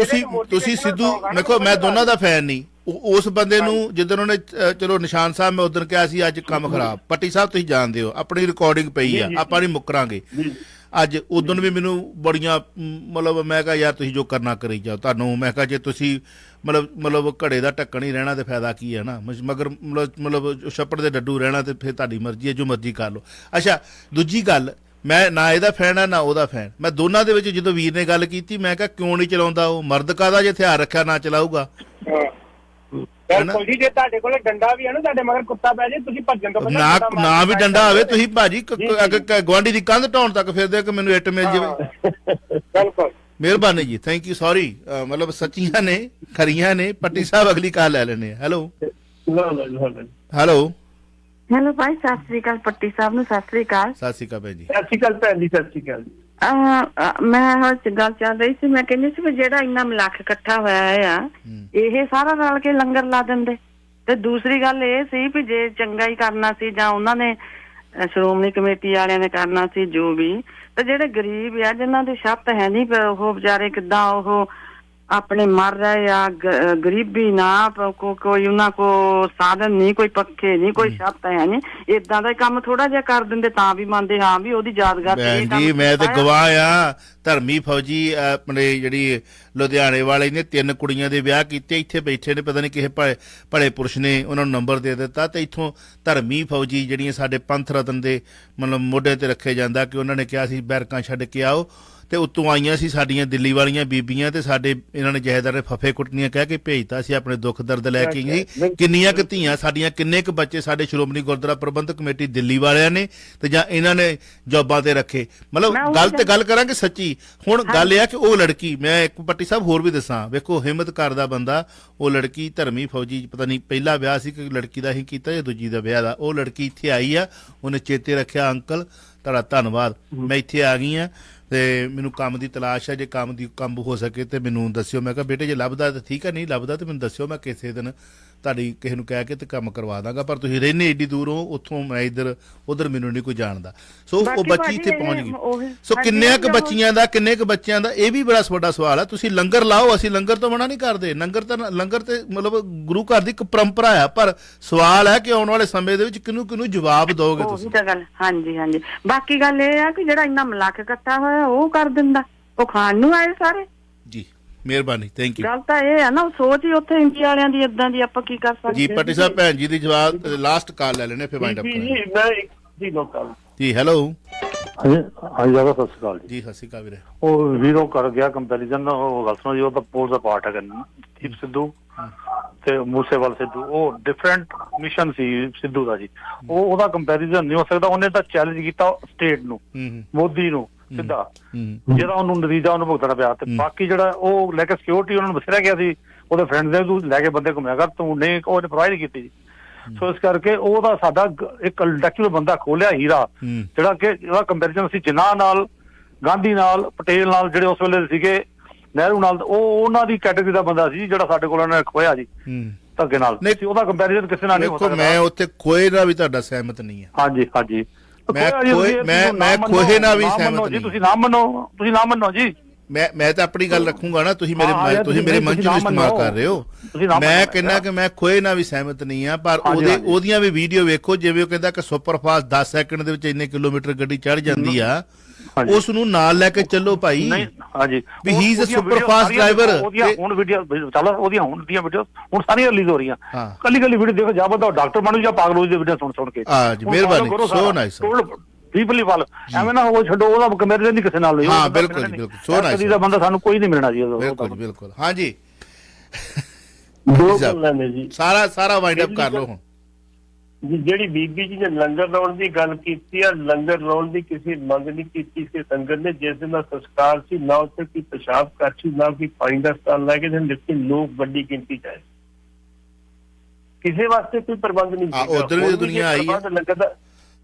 ਤੁਸੀਂ ਸਿੱਧੂ ਵੇਖੋ, ਮੈਂ ਦੋਨਾਂ ਦਾ ਫੈਨ ਨਹੀਂ। ਉਸ ਬੰਦੇ ਨੂੰ ਜਿੱਦਣ ਉਹਨੇ ਚਲੋ ਨਿਸ਼ਾਨ ਸਾਹਿਬ ਮੈਂ ਉਦੋਂ ਕਿਹਾ ਸੀ ਅੱਜ ਕੰਮ ਖਰਾਬ, ਪੱਟੀ ਸਾਹਿਬ ਤੁਸੀਂ ਜਾਣਦੇ ਹੋ, ਆਪਣੀ ਰਿਕਾਰਡਿੰਗ ਪਈ ਆ, ਆਪਾਂ ਨਹੀਂ ਮੁੱਕਰਾਂਗੇ। ਅੱਜ ਉਦੋਂ ਵੀ ਮੈਨੂੰ ਬੜੀਆਂ ਮਤਲਬ ਮੈਂ ਕਿਹਾ ਯਾਰ ਤੁਸੀਂ ਜੋ ਕਰਨਾ ਕਰੀ ਜਾਓ, ਤੁਹਾਨੂੰ ਮੈਂ ਕਿਹਾ ਜੇ ਤੁਸੀਂ ਮਤਲਬ ਘੜੇ ਦਾ ਢੱਕਣ ਹੀ ਰਹਿਣਾ ਤੇ ਫਾਇਦਾ ਕੀ ਹੈ ਨਾ, ਮਗਰ ਮਤਲਬ ਛੱਪੜ ਦੇ ਡੱਡੂ ਰਹਿਣਾ ਤੇ ਫਿਰ ਤੁਹਾਡੀ ਮਰਜ਼ੀ ਹੈ, ਜੋ ਮਰਜ਼ੀ ਕਰ ਲਓ। ਅੱਛਾ ਦੂਜੀ ਗੱਲ, ਮੈਂ ਨਾ ਇਹਦਾ ਫੈਨ ਆ ਨਾ ਉਹਦਾ ਫੈਨ, ਮੈਂ ਦੋਨਾਂ ਦੇ ਵਿੱਚ ਜਦੋਂ ਵੀਰ ਨੇ ਗੱਲ ਕੀਤੀ ਮੈਂ ਕਿਹਾ ਕਿਉਂ ਨਹੀਂ ਚਲਾਉਂਦਾ ਉਹ, ਮਰਦ ਕਾਹਦਾ ਜੇ ਹਥਿਆਰ ਰੱਖਿਆ ਨਾ ਚਲਾਊਗਾ। ਜੇ ਤੁਹਾਡੇ ਕੋਲ ਡੰਡਾ ਵੀ ਹੈ ਨਾ, ਤੁਹਾਡੇ ਮਗਰ ਕੁੱਤਾ ਪੈ ਜੇ ਤੁਸੀਂ ਭੱਜਣ ਤੋਂ ਨਾ ਵੀ ਡੰਡਾ ਹੋਵੇ ਤੁਸੀਂ ਭਾਜੀ ਗੁਆਂਢੀ ਦੀ ਕੰਧ ਢਾਉਣ ਤੱਕ ਫਿਰਦੇ ਕਿ ਮੈਨੂੰ ਇੱਟ ਮਿਲ ਜਾਵੇ। ਬਿਲਕੁਲ ਮਿਹਰਬਾਨੀ ਜੀ, ਥੈਂਕ ਯੂ, ਸੌਰੀ ਮਤਲਬ ਸੱਚੀਆਂ ਨੇ ਖਰੀਆਂ ਨੇ। ਪੱਟੀ ਸਾਹਿਬ ਅਗਲੀ ਕਾਲ ਲੈ ਲੈਣੇ। ਹੈਲੋ ਹੈਲੋ ਹੈਲੋ ਭਾਈ, ਸਤਿ ਸ੍ਰੀ ਅਕਾਲ ਪੱਟੀ ਸਾਹਿਬ ਨੂੰ। ਸਤਿ ਸ੍ਰੀ ਅਕਾਲ। ਸਤਿ ਸ੍ਰੀ ਅਕਾਲ ਭੈਣ ਜੀ। ਸਤਿ ਸ਼੍ਰੀ ਅਕਾਲ ਭੈਣ ਜੀ, ਸਤਿ ਸ਼੍ਰੀ ਅਕਾਲ। ਮੈਂ ਗੱਲ ਚੱਲ ਰਹੀ ਸੀ, ਮੈਂ ਕਹਿੰਦੀ ਸੀ ਵੀ ਜਿਹੜਾ ਇੰਨਾ ਮਲੱਖ ਇਕੱਠਾ ਹੋਇਆ ਆ ਇਹ ਸਾਰਾ ਰਲ ਕੇ ਲੰਗਰ ਲਾ ਦਿੰਦੇ। ਤੇ ਦੂਸਰੀ ਗੱਲ ਇਹ ਸੀ ਵੀ ਜੇ ਚੰਗਾ ਹੀ ਕਰਨਾ ਸੀ ਜਾਂ ਉਹਨਾਂ ਨੇ ਸ਼੍ਰੋਮਣੀ ਕਮੇਟੀ ਵਾਲਿਆਂ ਨੇ ਕਰਨਾ ਸੀ ਜੋ ਵੀ, ਤੇ ਜਿਹੜੇ ਗਰੀਬ ਆ ਜਿਨ੍ਹਾਂ ਦੀ ਛੱਤ ਹੈ ਨਹੀਂ, ਉਹ ਵਿਚਾਰੇ ਕਿੱਦਾਂ ਉਹ ਆਪਣੇ ਮਰ ਰਹੇ ਆ, ਗਰੀਬੀ ਨਾ ਕੋਈ ਉਹਨਾਂ ਕੋ ਸਾਧਨ ਨਹੀਂ, ਕੋਈ ਪੱਖੇ ਨਹੀਂ, ਕੋਈ ਛੱਤ ਹੈ ਨਹੀਂ, ਏਦਾਂ ਦਾ ਕੰਮ ਥੋੜਾ ਜਿਹਾ ਕਰ ਦਿੰਦੇ ਤਾਂ ਵੀ ਮੰਨਦੇ ਹਾਂ ਵੀ ਉਹਦੀ ਯਾਦਗਾਰ ਜੀ। ਮੈਂ ਤੇ ਗਵਾਹ ਆ, ਧਰਮੀ ਫੌਜੀ ਆਪਣੇ ਜਿਹੜੀ ਲੁਧਿਆਣੇ ਵਾਲੇ ਨੇ 3 ਕੁੜੀਆਂ ਦੇ ਵਿਆਹ ਕੀਤੇ, ਇੱਥੇ ਬੈਠੇ ਨੇ, ਪਤਾ ਨਹੀਂ ਕਿਸੇ ਭਲੇ ਪੁਰਸ਼ ਨੇ ਉਹਨਾਂ ਨੂੰ ਨੰਬਰ ਦੇ ਦਿੱਤਾ ਤੇ ਇੱਥੋਂ ਧਰਮੀ ਫੌਜੀ ਜਿਹੜੀਆਂ ਸਾਡੇ ਪੰਥ ਰਤਨ ਦੇ ਮਤਲਬ ਮੋਢੇ ਤੇ ਰੱਖੇ ਜਾਂਦਾ ਕਿ ਉਹਨਾਂ ਨੇ ਕਿਹਾ ਸੀ ਬੈਰਕਾਂ ਛੱਡ ਕੇ ਆਓ, ਤੇ ਉੱਤੋਂ ਆਈਆਂ ਸੀ ਸਾਡੀਆਂ ਦਿੱਲੀ ਵਾਲੀਆਂ ਬੀਬੀਆਂ ਤੇ ਸਾਡੇ ਇਹਨਾਂ ਨੇ ਜਹੇਦਾਰ ਨੇ ਫੱਫੇ ਕੁੱਟਣੀਆਂ ਕਹਿ ਕੇ ਭੇਜਤਾ ਸੀ, ਆਪਣੇ ਦੁੱਖ ਦਰਦ ਲੈ ਕੇ ਗਈ। ਕਿੰਨੀਆਂ ਕੁ ਧੀਆਂ ਸਾਡੀਆਂ, ਕਿੰਨੇ ਕੁ ਬੱਚੇ ਸਾਡੇ ਸ਼੍ਰੋਮਣੀ ਗੁਰਦੁਆਰਾ ਪ੍ਰਬੰਧਕ ਕਮੇਟੀ ਦਿੱਲੀ ਵਾਲਿਆਂ ਨੇ ਤੇ ਜਾਂ ਇਹਨਾਂ ਨੇ ਜੋਬਾਂ ਤੇ ਰੱਖੇ। ਮਤਲਬ ਗੱਲ ਤੇ ਗੱਲ ਕਰਾਂਗੇ ਸੱਚੀ। ਹੁਣ ਗੱਲ ਇਹ ਆ ਕਿ ਉਹ ਲੜਕੀ, ਮੈਂ ਇੱਕ ਪੱਟੀ ਸਾਹਿਬ ਹੋਰ ਵੀ ਦੱਸਾਂ, ਵੇਖੋ ਹਿੰਮਤ ਕਰਦਾ ਬੰਦਾ, ਉਹ ਲੜਕੀ ਧਰਮੀ ਫੌਜੀ, ਪਤਾ ਨਹੀਂ ਪਹਿਲਾ ਵਿਆਹ ਸੀ ਕਿ ਲੜਕੀ ਦਾ ਹੀ ਕੀਤਾ ਜਾਂ ਦੂਜੀ ਦਾ ਵਿਆਹ ਦਾ, ਉਹ ਲੜਕੀ ਇੱਥੇ ਆਈ ਆ, ਉਹਨੇ ਚੇਤੇ ਰੱਖਿਆ ਅੰਕਲ ਤੁਹਾਡਾ ਧੰਨਵਾਦ, ਮੈਂ ਇੱਥੇ ਆ ਗਈ ਆ ਤੇ ਮੈਨੂੰ ਕੰਮ ਦੀ ਤਲਾਸ਼ ਹੈ, ਜੇ ਕੰਮ ਹੋ ਸਕੇ ਤੇ ਮੈਨੂੰ ਦੱਸਿਓ। ਮੈਂ ਕਿਹਾ ਬੇਟੇ ਜੇ ਲੱਭਦਾ ਤਾਂ ਠੀਕ ਹੈ, ਨਹੀਂ ਲੱਭਦਾ ਤੇ ਮੈਨੂੰ ਦੱਸਿਓ, ਮੈਂ ਕਿਸੇ ਦਿਨ ਤੁਹਾਡੀ ਕਿਸੇ ਨੂੰ ਕਹਿ ਕੇ ਤੇ ਕੰਮ ਕਰਵਾ ਦਾਂਗਾ, ਪਰ ਤੁਸੀਂ ਰਹਿੰਦੇ ਏਡੀ ਦੂਰੋਂ, ਉੱਥੋਂ ਮੈਂ ਉਧਰ ਮੈਨੂੰ ਨਹੀਂ ਕੋਈ ਜਾਣਦਾ। ਸੋ ਉਹ ਬੱਚੀ ਇੱਥੇ ਪਹੁੰਚ ਗਈ। ਸੋ ਕਿੰਨੇ ਕੁ ਬੱਚੀਆਂ ਦਾ, ਕਿੰਨੇ ਕੁ ਬੱਚਿਆਂ ਦਾ, ਇਹ ਵੀ ਬੜਾ ਵੱਡਾ ਸਵਾਲ ਹੈ। ਤੁਸੀਂ ਲੰਗਰ ਲਾਓ, ਅਸੀਂ ਲੰਗਰ ਤੋਂ ਮਨਾ ਨਹੀਂ ਕਰਦੇ, ਲੰਗਰ ਤੇ ਮਤਲਬ ਗੁਰੂ ਘਰ ਦੀ ਇੱਕ ਪਰੰਪਰਾ ਆ, ਪਰ ਸਵਾਲ ਹੈ ਕਿ ਆਉਣ ਵਾਲੇ ਸਮੇਂ ਦੇ ਵਿੱਚ ਕਿਹਨੂੰ ਜਵਾਬ ਦੋਗੇ ਤੁਸੀਂ। ਹਾਂਜੀ ਹਾਂਜੀ, ਬਾਕੀ ਗੱਲ ਇਹ ਆ ਕਿ ਜਿਹੜਾ ਇੰਨਾ ਮਲੱਖ ਇਕੱਠਾ ਹੋਇਆ ਉਹ ਕਰ ਦਿੰਦਾ, ਉਹ ਖਾਣ ਨੂੰ ਆਏ ਸਾਰੇ ਜੀ। ਮਿਹਰਬਾਨੀ, ਥੈਂਕ ਯੂ। ਗੱਲ ਤਾਂ ਇਹ ਆ ਨਾ, ਸੋਚ ਹੀ ਉੱਥੇ ਇੰਡੀਆ ਵਾਲਿਆਂ ਦੀ ਇਦਾਂ ਦੀ, ਆਪਾਂ ਕੀ ਕਰ ਸਕਦੇ ਜੀ। ਪੱਟੀ ਸਾਹਿਬ ਭੈਣ ਜੀ ਦੀ ਜਵਾਬ ਲਾਸਟ ਕਾਲ ਲੈ ਲੈਣੇ ਫਿਰ ਵਾਈਂਡ ਅਪ ਕਰਾਂਗੇ ਜੀ। ਹੈਲੋ ਹਾਂਜੀ ਦਾਦਾ ਸਤਿ ਸ਼੍ਰੀ ਅਕਾਲ ਜੀ। ਜੀ ਸਤਿ ਸ਼੍ਰੀ ਅਕਾਲ ਵੀਰੇ। ਉਹ ਵੀਰੋ ਕਰ ਗਿਆ ਕੰਪੈਰੀਜ਼ਨ, ਉਹ ਗੱਲ ਸੁਣੋ ਜੀ, ਉਹ ਤਾਂ ਪੋਲ ਦਾ ਪਾਰਟ ਹੈ ਦੀਪ ਸਿੱਧੂ ਤੇ ਮੂਸੇਵਾਲ ਸਿੱਧੂ, ਉਹ ਡਿਫਰੈਂਟ ਮਿਸ਼ਨ ਸੀ ਸਿੱਧੂ ਦਾ ਜੀ, ਉਹਦਾ ਕੰਪੈਰੀਜ਼ਨ ਨਹੀਂ ਹੋ ਸਕਦਾ। ਉਹਨੇ ਤਾਂ ਚੈਲੰਜ ਕੀਤਾ ਸਟੇਟ ਨੂੰ, ਮੋਦੀ ਨੂੰ ਸਿੱਧਾ, ਜਿਹੜਾ ਉਹਨੂੰ ਨਤੀਜਾ ਉਹਨੂੰ ਭੁਗਤਣਾ ਪਿਆ। ਤੇ ਬਾਕੀ ਜਿਹੜਾ ਉਹ ਲੈ ਕੇ ਸਿਕਿਉਰਿਟੀ ਉਹਨਾਂ ਨੂੰ ਬਸਰਿਆ ਗਿਆ ਸੀ, ਉਹਦੇ ਫਰੈਂਡ ਦੇ, ਤੂੰ ਲੈ ਕੇ ਬੰਦੇ ਘੁੰਮਿਆ ਕਰ, ਤੂੰ ਨਹੀਂ, ਉਹਨੇ ਪ੍ਰੋਵਾਈਡ ਨਹੀਂ ਕੀਤੀ ਜੀ। ਸੋ ਇਸ ਕਰਕੇ ਉਹਦਾ ਸਾਡਾ ਇੱਕ ਇੰਟੈਲੈਕਚੁਅਲ ਬੰਦਾ ਖੋਲਿਆ ਹੀਰਾ, ਜਿਹੜਾ ਕਿ ਉਹਦਾ ਕੰਪੈਰੀਜ਼ਨ ਸੀ ਜਿਨ੍ਹਾਂ ਨਾਲ, ਗਾਂਧੀ ਨਾਲ, ਪਟੇਲ ਨਾਲ, ਜਿਹੜੇ ਉਸ ਵੇਲੇ ਸੀਗੇ, ਨਹਿਰੂ ਨਾਲ, ਉਹ ਉਹਨਾਂ ਦੀ ਕੈਟੇਗਰੀ ਦਾ ਬੰਦਾ ਸੀ ਜਿਹੜਾ ਸਾਡੇ ਕੋਲ ਉਹਨੇ ਖੋਇਆ ਜੀ ਧੱਗੇ ਨਾਲ। ਉਹਦਾ ਕੰਪੈਰੀਜ਼ਨ ਕਿਸੇ ਨਾਲ ਨਹੀਂ ਹੋ ਸਕਦਾ। ਮੈਂ ਉੱਥੇ ਖੋਏ ਨਾਲ ਵੀ ਤੁਹਾਡਾ ਸਹਿਮਤ ਨਹੀਂ ਹਾਂ। ਹਾਂਜੀ ਹਾਂਜੀ, ਮੈਂ ਖੋਏ ਨਾਲ ਵੀ ਸਹਿਮਤ ਨਹੀਂ। ਤੁਸੀਂ ਨਾ ਮੰਨੋ ਜੀ। ਮੈਂ ਤਾਂ ਆਪਣੀ ਗੱਲ ਰੱਖੂੰਗਾ ਨਾ, ਤੁਸੀਂ ਮੇਰੇ ਮੰਚ ਨੂੰ ਇਸਤੇਮਾਲ ਕਰ ਰਹੇ ਹੋ। ਮੈਂ ਕਹਿੰਦਾ ਕਿ ਮੈਂ ਖੋਏ ਨਾਲ ਵੀ ਸਹਿਮਤ ਨਹੀਂ ਆ, ਪਰ ਉਹਦੀਆਂ ਵੀ ਵੀਡੀਓ ਵੇਖੋ, ਜਿਵੇਂ ਉਹ ਕਹਿੰਦਾ ਕਿ ਸੁਪਰ ਫਾਸਟ 10 ਸੈਕਿੰਡ ਦੇ ਵਿੱਚ ਇੰਨੇ ਕਿਲੋਮੀਟਰ ਗੱਡੀ ਚੜ ਜਾਂਦੀ ਆ, ਉਸ ਨੂੰ ਨਾਲ ਲੈ ਕੇ ਚੱਲੋ ਭਾਈ। ਹਾਂਜੀ, ਵੀ he is a super fast driver. ਹੁਣ ਵੀਡੀਓ ਚੱਲ, ਉਹਦੀਆਂ ਹੁਣ ਦੀਆਂ ਵੀਡੀਓ ਹੁਣ ਸਾਰੀਆਂ ਰਿਲੀਜ਼ ਹੋ ਰਹੀਆਂ, ਕੱਲੀ ਵੀਡੀਓ ਦੇਖੋ, ਜਾਂ ਬੰਦਾ ਡਾਕਟਰ ਬਣੂ ਜਾਂ ਪਾਗਲ ਹੋ ਜੀ ਵੀਡੀਓ ਸੁਣ ਕੇ। ਹਾਂ ਜੀ, ਮਿਹਰਬਾਨੀ, ਸੋ ਨਾਈਸ। ਡੀਪਲੀ ਫਾਲੋ, ਐਵੇਂ ਨਾ ਉਹ ਛੱਡੋ, ਉਹਦਾ ਕੰਪੈਰੀਜ਼ਨ ਨਹੀਂ ਕਿਸੇ ਨਾਲ ਹੋਈ। ਹਾਂ ਬਿਲਕੁਲ ਬਿਲਕੁਲ, ਸੋ ਨਾਈਸ ਦਾ ਬੰਦਾ ਸਾਨੂੰ ਕੋਈ ਨਹੀਂ ਮਿਲਣਾ ਜੀ। ਬਿਲਕੁਲ ਬਿਲਕੁਲ, ਹਾਂ ਜੀ। ਜੀ ਸਾਰਾ ਵਾਈਂਡ ਅਪ ਕਰ ਲਓ ਹੁਣ ਜੀ। ਜਿਹੜੀ ਬੀਬੀ ਜੀ ਨੇ ਲੰਗਰ ਲਾਉਣ ਦੀ ਗੱਲ ਕੀਤੀ ਆ, ਲੰਗਰ ਲਾਉਣ ਦੀ ਕਿਸੇ ਮੰਗ ਨਹੀਂ ਕੀਤੀ ਸੀ ਸੰਗਤ ਨੇ। ਜਿਸ ਦਿਨ ਦਾ ਸੰਸਕਾਰ ਸੀ, ਨਾ ਉੱਥੇ ਕੋਈ ਪਿਸ਼ਾਬ ਕਰ ਸੀ, ਨਾ ਕੋਈ ਪਾਣੀ ਦਾ ਸਥਾਨ ਲੈ ਕੇ, ਲੇਕਿਨ ਲੋਕ ਵੱਡੀ ਗਿਣਤੀ ਚ ਆਏ, ਕਿਸੇ ਵਾਸਤੇ ਕੋਈ ਪ੍ਰਬੰਧ ਨਹੀਂ ਸੀ। ਉਧਰ ਵੀ ਦੁਨੀਆ ਆਈ ਹੈ। ਲੰਗਰ ਦਾ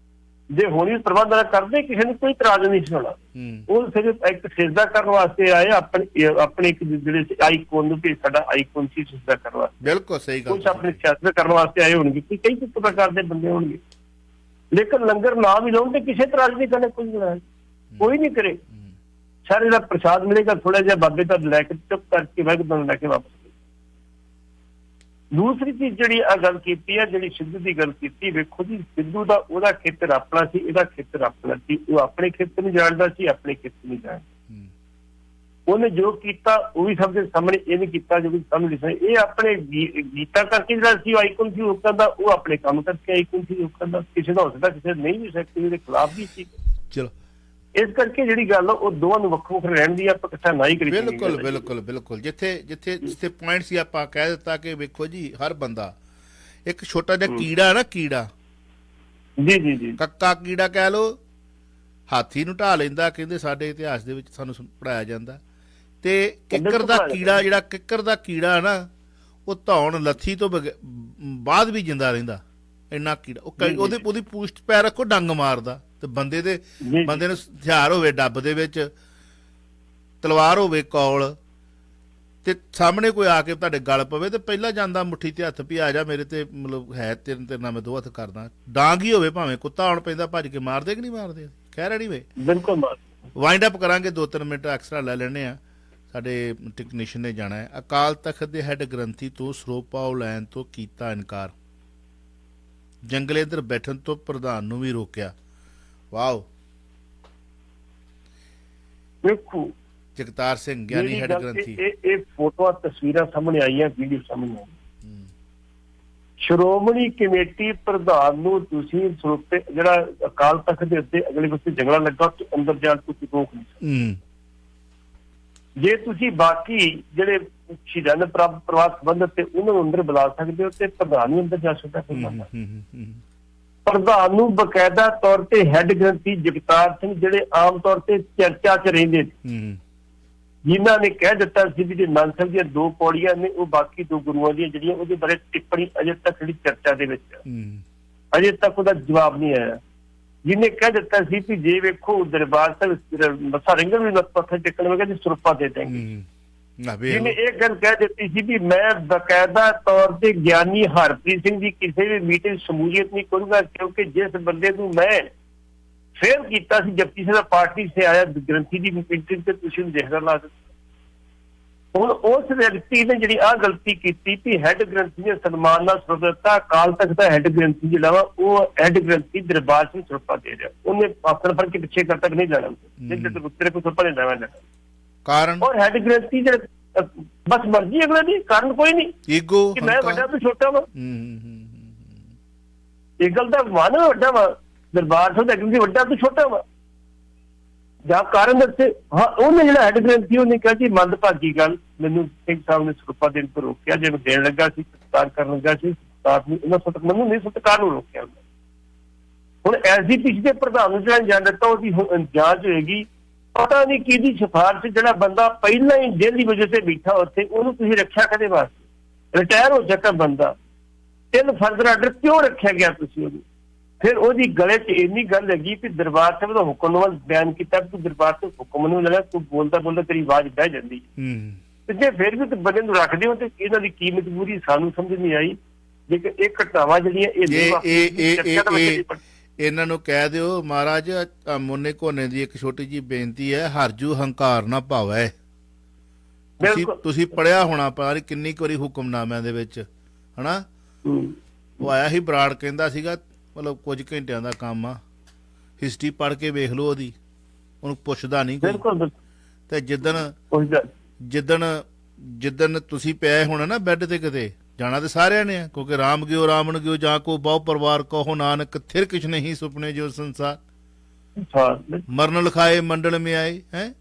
ਜੇ ਹੋਣੀ ਪ੍ਰਬੰਧ ਨਾ ਕਰਦੇ ਕਿਸੇ ਨੂੰ ਕੋਈ ਇਤਰਾਜ਼ ਨਹੀਂ ਸੀ ਹੋਣਾ। ਉਹ ਸਿਰਫ ਇੱਕ ਸਿਜਦਾ ਕਰਨ ਵਾਸਤੇ ਆਏ, ਆਪਣੇ ਇੱਕ ਜਿਹੜੇ ਆਈਕਨ ਨੂੰ ਵੀ ਸਾਡਾ ਆਈਕਨ ਸੀ ਸਿਜਦਾ ਕਰਨ ਵਾਸਤੇ। ਬਿਲਕੁਲ ਸਹੀ ਗੱਲ। ਕੁਝ ਆਪਣੇ ਸਿਆਸਤ ਕਰਨ ਵਾਸਤੇ ਆਏ ਹੋਣਗੇ, ਕਈ ਪ੍ਰਕਾਰ ਦੇ ਬੰਦੇ ਹੋਣਗੇ, ਲੇਕਿਨ ਲੰਗਰ ਨਾ ਵੀ ਲਾਉਣ ਤੇ ਕਿਸੇ ਇਤਰਾਜ਼ ਨਹੀਂ ਕਰਨਾ, ਕੋਈ ਨਹੀਂ ਕਰੇ। ਸਾਰੇ ਦਾ ਪ੍ਰਸ਼ਾਦ ਮਿਲੇਗਾ, ਥੋੜਾ ਜਿਹਾ ਬਾਬੇ ਦਾ ਲੈ ਕੇ ਚੁੱਪ ਕਰਕੇ ਵਾਹਿਗੁਰੂ ਲੈ ਕੇ ਵਾਪਸ। ਦੂਸਰੀ ਚੀਜ਼ ਜਿਹੜੀ ਆ ਗੱਲ ਕੀਤੀ ਹੈ, ਜਿਹੜੀ ਸਿੱਧੂ ਦੀ ਗੱਲ ਕੀਤੀ, ਵੇਖੋ ਜੀ ਸਿੱਧੂ ਦਾ ਉਹਦਾ ਖੇਤਰ ਆਪਣਾ ਸੀ, ਇਹਦਾ ਖੇਤਰ ਆਪਣਾ ਸੀ। ਉਹ ਆਪਣੇ ਖੇਤਰ ਨੂੰ ਜਾਣਦਾ ਸੀ, ਆਪਣੇ ਖੇਤਰ ਨੂੰ ਜਾਣਦਾ। ਉਹਨੇ ਜੋ ਕੀਤਾ ਉਹ ਵੀ ਸਭ ਦੇ ਸਾਹਮਣੇ, ਇਹ ਨਹੀਂ ਕੀਤਾ ਜੋ ਵੀ ਸਾਹਮਣੇ ਲਿਖਿਆ। ਇਹ ਆਪਣੇ ਗੀਤਾਂ ਕਰਕੇ ਜਿਹੜਾ ਸੀ ਆਈਕਨ ਸੀ ਲੋਕਾਂ ਦਾ, ਉਹ ਆਪਣੇ ਕੰਮ ਕਰਕੇ ਆਈਕਨ ਸੀ ਲੋਕਾਂ ਦਾ। ਕਿਸੇ ਦਾ ਹੋ ਸਕਦਾ, ਕਿਸੇ ਨਹੀਂ ਵੀ ਸਕਦਾ, ਦੇ ਖਿਲਾਫ ਵੀ ਸੀ। ਚਲੋ ਇਸ ਕਰਕੇ ਜਿਹੜੀ ਗੱਲ ਉਹ ਦੋਵਾਂ ਨੂੰ ਵੱਖੋ ਵੱਖ ਰਹਿਣ ਦੀ ਆਪਾਂ ਇਕੱਠਾ ਨਾ ਹੀ ਕਰੀ। ਬਿਲਕੁਲ ਬਿਲਕੁਲ ਬਿਲਕੁਲ। ਜਿੱਥੇ ਪੁਆਇੰਟ ਸੀ ਆਪਾਂ ਕਹਿ ਦਿੱਤਾ ਕਿ ਵੇਖੋ ਜੀ ਹਰ ਬੰਦਾ ਇੱਕ ਛੋਟਾ ਜਿਹਾ ਕੀੜਾ ਨਾ, ਕੀੜਾ ਜੀ ਜੀ ਜੀ ਕੱਕਾ ਕੀੜਾ ਕਹਿ ਲੋ, ਹਾਥੀ ਨੂੰ ਢਾਹ ਲੈਂਦਾ, ਕਹਿੰਦੇ ਸਾਡੇ ਇਤਿਹਾਸ ਦੇ ਵਿੱਚ ਸਾਨੂੰ ਪੜਾਇਆ ਜਾਂਦਾ। ਤੇ ਕਿੱਕਰ ਦਾ ਕੀੜਾ, ਜਿਹੜਾ ਕਿੱਕਰ ਦਾ ਕੀੜਾ ਨਾ, ਉਹ ਧੌਣ ਲੱਥੀ ਤੋਂ ਬਾਅਦ ਵੀ ਜਿੰਦਾ ਰਹਿੰਦਾ, ਇੰਨਾ ਕੀੜਾ। ਉਹਦੀ ਪੂਛ ਪੈਰ ਰੱਖੋ, ਡੰਗ ਮਾਰਦਾ। ਤੇ ਬੰਦੇ ਨੂੰ ਹਥਿਆਰ ਹੋਵੇ ਡੱਬ ਦੇ ਵਿੱਚ, ਤਲਵਾਰ ਹੋਵੇ ਕੋਲ, ਤੇ ਸਾਹਮਣੇ ਕੋਈ ਆ ਕੇ ਤੁਹਾਡੇ ਗਲ ਪਵੇ ਤੇ ਪਹਿਲਾਂ ਜਾਂਦਾ ਮੁੱਠੀ ਤੇ ਹੱਥ, ਵੀ ਆ ਜਾ ਮੇਰੇ ਤੇ, ਮਤਲਬ ਹੈ ਤੇਰੇ ਨਾਲ ਮੈਂ 2 ਹੱਥ ਕਰਦਾ। ਡਾਂਗ ਹੀ ਹੋਵੇ ਭਾਵੇਂ, ਕੁੱਤਾ ਆਉਣ ਪੈਂਦਾ ਭੱਜ ਕੇ ਮਾਰਦੇ ਕਿ ਨਹੀਂ ਮਾਰਦੇ? ਖੈਰ ਐਨੀਵੇ, ਬਿਲਕੁਲ ਵਾਈਂਡ ਅਪ ਕਰਾਂਗੇ, 2-3 ਮਿੰਟ ਐਕਸਟਰਾ ਲੈ ਲੈਣੇ ਆ, ਸਾਡੇ ਟੈਕਨੀਸ਼ੀਅਨ ਨੇ ਜਾਣਾ ਹੈ। ਅਕਾਲ ਤਖਤ ਦੇ ਹੈੱਡ ਗ੍ਰੰਥੀ ਤੋਂ ਸਰੋਪਾਓ ਲੈਣ ਤੋਂ ਕੀਤਾ ਇਨਕਾਰ, ਜੰਗਲੇ ਅੰਦਰ ਬੈਠਣ ਤੋਂ ਪ੍ਰਧਾਨ ਨੂੰ ਵੀ ਰੋਕਿਆ। ਵਾਓ। ਵੇਖੋ ਜਗਤਾਰ ਸਿੰਘ ਗਿਆਨੀ ਹੈੱਡ ਗ੍ਰੰਥੀ, ਇਹ ਫੋਟੋਆਂ ਤਸਵੀਰਾਂ ਸਾਹਮਣੇ ਆਈਆਂ, ਵੀਡੀਓ ਸਾਹਮਣੇ ਆਈ। ਸ਼੍ਰੋਮਣੀ ਕਮੇਟੀ ਪ੍ਰਧਾਨ ਨੂੰ ਤੁਸੀਂ ਸਰੋਪੇ ਜਿਹੜਾ ਅਕਾਲ ਤਖਤ ਦੇ ਉੱਤੇ ਅਗਲੇ ਪਾਸੇ ਜੰਗਲਾ ਲੱਗਾ, ਅੰਦਰ ਜਾਣ ਤੋਂ ਰੋਕ ਨਹੀਂ। ਜੇ ਤੁਸੀਂ ਬਾਕੀ ਜਿਹੜੇ ਸ਼ਹੀਦਾਂ ਦੇ ਪਰਿਵਾਰ ਸੰਬੰਧਤ ਤੇ ਉਹਨਾਂ ਨੂੰ ਅੰਦਰ ਬੁਲਾ ਸਕਦੇ ਹੋ, ਤੇ ਪ੍ਰਧਾਨ ਨੂੰ ਅੰਦਰ ਜਾ ਸਕਦਾ। ਪ੍ਰਧਾਨ ਨੂੰ ਬਕਾਇਦਾ ਤੌਰ ਤੇ ਹੈੱਡ ਗ੍ਰੰਥੀ ਜਗਤਾਰ ਸਿੰਘ, ਜਿਹੜੇ ਆਮ ਤੌਰ ਤੇ ਚਰਚਾ 'ਚ ਰਹਿੰਦੇ ਨੇ, ਜਿਨ੍ਹਾਂ ਨੇ ਕਹਿ ਦਿੱਤਾ ਸੀ ਵੀ ਜੇ ਨੰਦ ਸਾਹਿਬ ਦੀਆਂ 2 ਪੌੜੀਆਂ ਨੇ, ਉਹ ਬਾਕੀ 2 ਗੁਰੂਆਂ ਦੀਆਂ ਜਿਹੜੀਆਂ, ਉਹਦੇ ਬਾਰੇ ਟਿੱਪਣੀ ਅਜੇ ਤੱਕ ਜਿਹੜੀ ਚਰਚਾ ਦੇ ਵਿੱਚ, ਅਜੇ ਤੱਕ ਉਹਦਾ ਜਵਾਬ ਨਹੀਂ ਆਇਆ। ਜਿਹਨੇ ਕਹਿ ਦਿੱਤਾ ਸੀ ਕਿ ਜੇ ਵੇਖੋ ਦਰਬਾਰ ਸਾਹਿਬ ਮੱਥਾ ਰਿੰਗਣ ਵੀ ਮੱਥਾ ਟੇਕਣ ਵਗੇ ਸਰੂਪਾ ਦੇ ਦੇਣਗੇ। ਜਿਹਨੇ ਇਹ ਗੱਲ ਕਹਿ ਦਿੱਤੀ ਸੀ ਵੀ ਮੈਂ ਬਕਾਇਦਾ ਤੌਰ ਤੇ ਗਿਆਨੀ ਹਰਪ੍ਰੀਤ ਸਿੰਘ ਦੀ ਕਿਸੇ ਵੀ ਮੀਟਿੰਗ ਸ਼ਮੂਲੀਅਤ ਨਹੀਂ ਕਰੂੰਗਾ, ਕਿਉਂਕਿ ਜਿਸ ਬੰਦੇ ਨੂੰ ਮੈਂ ਫੇਰ ਕੀਤਾ ਸੀ ਜਪਜੀ ਸਾਹਿਬ ਦਾ ਪਾਰਟੀ ਸੇ ਆਇਆ ਗ੍ਰੰਥੀ ਦੀ ਮੀਟਿੰਗ ਤੇ ਤੁਸੀਂ ਦੇਖਣਾ ਲਾ ਦਿੱਤਾ। ਹੁਣ ਉਸ ਵਿਅਕਤੀ ਨੇ ਜਿਹੜੀ ਆਹ ਗਲਤੀ ਕੀਤੀ ਕਿ ਹੈੱਡ ਗ੍ਰੰਥੀ ਦੇ ਸਨਮਾਨ ਨਾਲ ਸਰਬੱਤਾ ਅਕਾਲ ਤਖਤ ਦਾ ਹੈੱਡ ਗ੍ਰੰਥੀ ਜਿਹੜਾ ਵਾ, ਉਹ ਹੈੱਡ ਗ੍ਰੰਥੀ ਦਰਬਾਰ ਸਿੰਘ ਸਰੂਪਾ ਦੇ ਰਿਹਾ। ਉਹਨੇ ਆਪਣਾ ਫੜ ਕੇ ਪਿੱਛੇ ਕਰ ਤੱਕ ਨਹੀਂ ਜਾਣਾ, ਜਿੱਦ ਉੱਤਰੇ ਕੋ ਸਰੂਪਾ ਨਹੀਂ ਲੈਣਾ ਕਾਰਨ। ਔਰ ਹੈੱਡ ਗ੍ਰੰਥੀ ਜਿਹੜਾ ਬਸ ਮਰਜ਼ੀ ਅਗਲੇ ਦੀ, ਕਾਰਨ ਕੋਈ ਨਹੀਂ, ਈਗੋ ਕਿ ਮੈਂ ਵੱਡਾ ਤੋਂ ਛੋਟਾ ਵਾ। ਇਹ ਗੱਲ ਦਾ ਮਾਨ ਵੱਡਾ ਵਾ, ਦਰਬਾਰ ਸਾਹਿਬ ਦਾ ਗ੍ਰੰਥੀ ਵੱਡਾ ਤੋਂ ਛੋਟਾ ਵਾ ਜਾਂ ਕਾਰਨ ਦੱਸੇ। ਹਾਂ, ਉਹਨੇ ਜਿਹੜਾ ਹੈੱਡ ਗ੍ਰੰਥੀ ਉਹਨੇ ਕਿਹਾ ਜੀ ਮੰਦਭਾਗੀ ਗੱਲ, ਮੈਨੂੰ ਸਿੰਘ ਸਾਹਿਬ ਨੇ ਸਰੂਪਾ ਦੇਣ ਤੋਂ ਰੋਕਿਆ, ਜੇ ਮੈਂ ਦੇਣ ਲੱਗਾ ਸੀ, ਸਤਿਕਾਰ ਕਰਨ ਲੱਗਾ ਸੀ, ਸਤਿਕਾਰ ਨੂੰ ਉਹਨਾਂ ਮੈਨੂੰ ਨਹੀਂ, ਸਤਿਕਾਰ ਨੂੰ ਰੋਕਿਆ। ਹੁਣ ਐਸਜੀਪੀਸੀ ਦੇ ਪ੍ਰਧਾਨ ਨੂੰ ਜਿਹੜਾ ਜਾਣ ਦਿੱਤਾ, ਉਹਦੀ ਜਾਂਚ ਹੋਏਗੀ। ਪਤਾ ਨਹੀਂ ਕਿਹਦੀ ਸਿਫਾਰਿਸ਼, ਜਿਹੜਾ ਬੰਦਾ ਪਹਿਲਾਂ ਹੀ ਜੇਲ੍ਹ ਦੀ ਵਜ੍ਹਾ ਤੇ ਬੈਠਾ ਉੱਥੇ, ਉਹਨੂੰ ਤੁਸੀਂ ਰੱਖਿਆ ਕਦੇ ਵਾਸਤੇ? ਰਿਟਾਇਰ ਹੋ ਚੁੱਕਾ ਬੰਦਾ, 3 ਫਰਦਰ ਆਰਡਰ ਕਿਉਂ ਰੱਖਿਆ ਗਿਆ ਤੁਸੀਂ ਉਹਨੂੰ? ਫਿਰ ਉਹਦੀ ਗਲੇ 'ਚ ਇੰਨੀ ਗੱਲ ਹੈਗੀ ਕਿ ਦਰਬਾਰ ਸਾਹਿਬ ਦਾ ਹੁਕਮਨਾਮਾ ਬਿਆਨ ਕੀਤਾ, ਤੂੰ ਦਰਬਾਰ ਤੋਂ ਹੁਕਮ ਨੂੰ ਲੈਣਾ, ਤੂੰ ਬੋਲਦਾ ਬੋਲਦਾ ਤੇਰੀ ਆਵਾਜ਼ ਬਹਿ ਜਾਂਦੀ। ਤੇ ਜੇ ਫਿਰ ਵੀ ਤੂੰ ਬੰਦੇ ਨੂੰ ਰੱਖਦੇ ਹੋ ਤੇ ਇਹਨਾਂ ਦੀ ਕੀਮਤ ਪੂਰੀ ਸਾਨੂੰ ਸਮਝ ਨਹੀਂ ਆਈ। ਲੇਕਿਨ ਇਹ ਘਟਨਾਵਾਂ ਜਿਹੜੀਆਂ ਇਹਨਾਂ ਨੂੰ ਕਹਿ ਦਿਓ ਮਹਾਰਾਜ ਮੋਨੇ ਕੋਨੇ ਦੀ ਇੱਕ ਛੋਟੀ ਜਿਹੀ ਬੇਨਤੀ ਹੈ, ਹਰਜੂ ਹੰਕਾਰ ਨਾ ਭਾਵੈ। ਤੁਸੀਂ ਪੜਿਆ ਹੋਣਾ ਪਤਾ ਨਹੀਂ ਕਿੰਨੀ ਕੁ ਵਾਰੀ ਹੁਕਮਨਾਮਿਆਂ ਦੇ ਵਿੱਚ, ਹਨਾ? ਉਹ ਆਇਆ ਸੀ ਬਰਾੜ, ਕਹਿੰਦਾ ਸੀਗਾ ਮਤਲਬ ਕੁਝ ਘੰਟਿਆਂ ਦਾ ਕੰਮ ਆ, ਹਿਸਟਰੀ ਪੜ੍ਹ ਕੇ ਵੇਖ ਲਓ ਉਹਦੀ, ਉਹਨੂੰ ਪੁੱਛਦਾ ਨਹੀਂ ਕੋਈ। ਤੇ ਜਿੱਦਣ ਤੁਸੀਂ ਪਏ ਹੋਣਾ ਨਾ ਬੈੱਡ ਤੇ, ਕਿਤੇ ਜਾਣਾ ਤੇ ਸਾਰਿਆਂ ਨੇ, ਕਿਉਂਕਿ ਰਾਮ ਗਿਓ ਰਾਵਣ ਗਿਓ ਜਾਂ ਕੋ ਬਹੁ ਪਰਿਵਾਰ ਕਹੋ ਨਾਨਕ, ਥਿਰ ਕਿਛ ਨਹੀਂ ਸੁਪਨੇ ਜੋ ਸੰਸਾਰ, ਮਰਨ ਲਿਖਾਏ ਮੰਡਲ ਮੇ ਆਏ ਹੈ,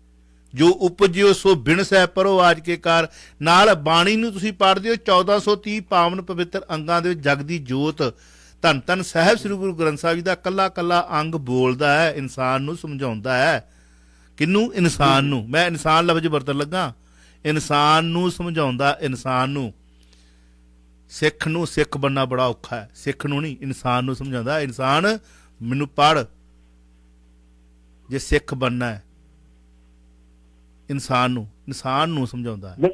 ਜੋ ਉਪਜਿਓ ਸੋ ਬਿਨ ਸਹਿ ਪਰੋ ਆਜ ਕੇ ਕਾਰ। ਨਾਲ ਬਾਣੀ ਨੂੰ ਤੁਸੀਂ ਪੜ੍ਹਦੇ ਹੋ, 1430 ਪਾਵਨ ਪਵਿੱਤਰ ਅੰਗਾਂ ਦੇ ਵਿੱਚ ਜਗਦੀ ਜੋਤ ਧੰਨ ਧੰਨ ਸਾਹਿਬ ਸ੍ਰੀ ਗੁਰੂ ਗ੍ਰੰਥ ਸਾਹਿਬ ਜੀ ਦਾ ਕੱਲਾ ਕੱਲਾ ਅੰਗ ਬੋਲਦਾ ਹੈ, ਇਨਸਾਨ ਨੂੰ ਸਮਝਾਉਂਦਾ ਹੈ। ਕਿਹਨੂੰ? ਇਨਸਾਨ ਨੂੰ। ਮੈਂ ਇਨਸਾਨ ਲਫ਼ਜ਼ ਵਰਤਣ ਲੱਗਾ, ਇਨਸਾਨ ਨੂੰ ਸਮਝਾਉਂਦਾ, ਇਨਸਾਨ ਨੂੰ। ਸਿੱਖ ਨੂੰ ਸਿੱਖ ਬਣਨਾ ਬੜਾ ਔਖਾ ਹੈ, ਸਿੱਖ ਨੂੰ ਨਹੀਂ, ਇਨਸਾਨ ਨੂੰ ਸਮਝਾਉਂਦਾ। ਇਨਸਾਨ ਮੈਨੂੰ ਪੜ੍ਹ, ਜੇ ਸਿੱਖ ਬਣਨਾ ਹੈ ਇਨਸਾਨ ਨੂੰ ਸਮਝਾਉਂਦਾ ਹੈ,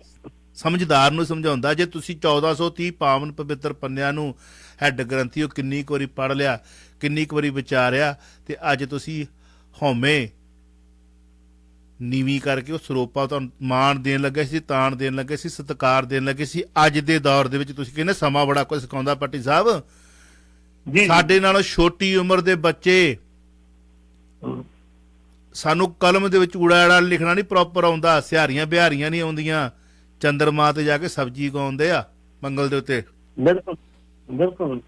ਸਮਝਦਾਰ ਨੂੰ ਸਮਝਾਉਂਦਾ। ਜੇ ਤੁਸੀਂ 1430 ਪਾਵਨ ਪਵਿੱਤਰ ਪੰਨਿਆਂ ਨੂੰ ਹੈਡ ਗ੍ਰੰਥੀਓ ਕਿੰਨੀ ਕੁ ਵਾਰੀ ਪੜ੍ਹ ਲਿਆ, ਕਿੰਨੀ ਕੁ ਵਾਰੀ ਵਿਚਾਰਿਆ, ਤੇ ਅੱਜ ਤੁਸੀਂ ਹਉਮੈ ਨੀਵੀਂ ਕਰਕੇ ਉਹ ਸਰੋਪਾ ਤੁਹਾਨੂੰ ਮਾਣ ਦੇਣ ਲੱਗੇ ਸੀ, ਤਾਣ ਦੇਣ ਲੱਗੇ ਸੀ, ਸਤਿਕਾਰ ਦੇਣ ਲੱਗੇ ਸੀ। ਅੱਜ ਦੇ ਦੌਰ ਦੇ ਵਿੱਚ ਤੁਸੀਂ ਕਹਿੰਦੇ ਸਮਾਂ ਬੜਾ ਕੁਝ ਸਿਖਾਉਂਦਾ। ਭੱਟੀ ਸਾਹਿਬ, ਸਾਡੇ ਨਾਲੋਂ ਛੋਟੀ ਉਮਰ ਦੇ ਬੱਚੇ, ਸਾਨੂੰ ਕਲਮ ਦੇ ਵਿੱਚ ਊੜਾ ਲਿਖਣਾ ਨਹੀਂ ਪ੍ਰੋਪਰ ਆਉਂਦਾ, ਸਿਹਾਰੀਆਂ ਬਿਹਾਰੀਆਂ ਨਹੀਂ ਆਉਂਦੀਆਂ, ਚੰਦਰਮਾ ਤੇ ਜਾ ਕੇ ਸਬਜ਼ੀ ਉਗਾਉਂਦੇ ਆ ਮੰਗਲ ਦੇ ਉੱਤੇ। ਬਿਲਕੁਲ ਬਿਲਕੁਲ।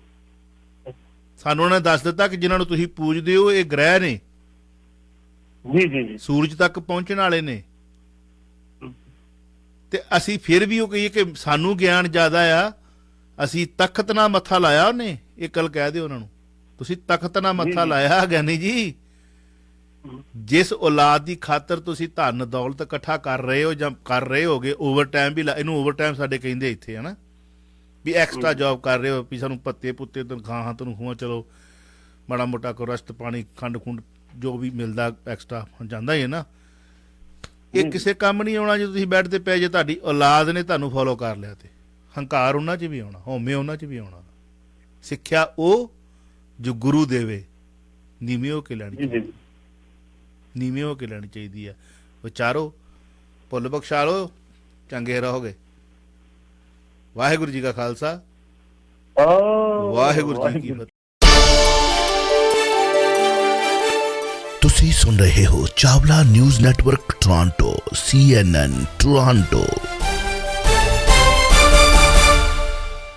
ਸਾਨੂੰ ਉਹਨੇ ਦੱਸ ਦਿੱਤਾ ਕਿ ਜਿਨ੍ਹਾਂ ਨੂੰ ਤੁਸੀਂ ਪੂਜਦੇ ਹੋ ਇਹ ਗ੍ਰਹਿ ਨੇ, ਜੀ ਜੀ ਜੀ, ਸੂਰਜ ਤੱਕ ਪਹੁੰਚਣ ਵਾਲੇ ਨੇ। ਤੇ ਅਸੀਂ ਫਿਰ ਵੀ ਉਹ ਕਹੀਏ ਕਿ ਸਾਨੂੰ ਗਿਆਨ ਜ਼ਿਆਦਾ ਆ, ਅਸੀਂ ਤਖਤ ਨਾਲ ਮੱਥਾ ਲਾਇਆ। ਉਹਨੇ ਇਹ ਗੱਲ ਕਹਿ ਦਿਓ ਉਹਨਾਂ ਨੂੰ, ਤੁਸੀਂ ਤਖਤ ਨਾਲ ਮੱਥਾ ਲਾਇਆ ਗਿਆਨੀ ਜੀ। ਜਿਸ ਔਲਾਦ ਦੀ ਖਾਤਰ ਤੁਸੀਂ ਧਨ ਦੌਲਤ ਇਕੱਠਾ ਕਰ ਰਹੇ ਹੋ ਜਾਂ ਕਰ ਰਹੇ ਹੋਗੇ, ਓਵਰ ਟਾਈਮ ਵੀ ਇਹਨੂੰ ਓਵਰ ਟਾਈਮ ਸਾਡੇ ਕਹਿੰਦੇ ਇੱਥੇ, ਹਨਾ, ਵੀ ਐਕਸਟਰਾ ਜੌਬ ਕਰ ਰਹੇ ਹੋ, ਵੀ ਸਾਨੂੰ ਪੱਤੇ ਪੁੱਤੇ ਤਨਖਾਹਾਂ ਤਨਖੂਹਾਂ, ਚਲੋ ਮਾੜਾ ਮੋਟਾ ਕੋ ਰਸਤ ਪਾਣੀ ਖੰਡ ਖੁੰਡ ਜੋ ਵੀ ਮਿਲਦਾ ਐਕਸਟਰਾ ਜਾਂਦਾ ਹੀ ਹੈ ਨਾ। ਇਹ ਕਿਸੇ ਕੰਮ ਨਹੀਂ ਆਉਣਾ ਜੇ ਤੁਸੀਂ ਬੈੱਡ ਤੇ ਪੈ ਜੇ ਤੁਹਾਡੀ ਔਲਾਦ ਨੇ ਤੁਹਾਨੂੰ ਫੋਲੋ ਕਰ ਲਿਆ। ਤੇ ਹੰਕਾਰ ਉਹਨਾਂ 'ਚ ਵੀ ਆਉਣਾ, ਹਉਮੈ ਉਹਨਾਂ 'ਚ ਵੀ ਆਉਣਾ। ਸਿੱਖਿਆ ਉਹ ਜੋ ਗੁਰੂ ਦੇਵੇ, ਨੀਵੇਂ ਹੋ ਕੇ ਲੈਣੀ ਚਾਹੀਦੀ, ਨੀਵੇਂ ਹੋ ਕੇ ਲੈਣੀ ਚਾਹੀਦੀ ਹੈ। ਵਿਚਾਰੋ, ਭੁੱਲ ਬਖਸ਼ਾ ਲਓ, ਚੰਗੇ ਰਹੋਗੇ। ਵਾਹਿਗੁਰੂ ਜੀ ਕਾ ਖਾਲਸਾ, ਵਾਹਿਗੁਰੂ ਜੀ ਕੀ ਫਤਿਹ। ਤੁਸੀਂ ਸੁਣ ਰਹੇ ਹੋ Chawla news network Toronto CNN Toronto.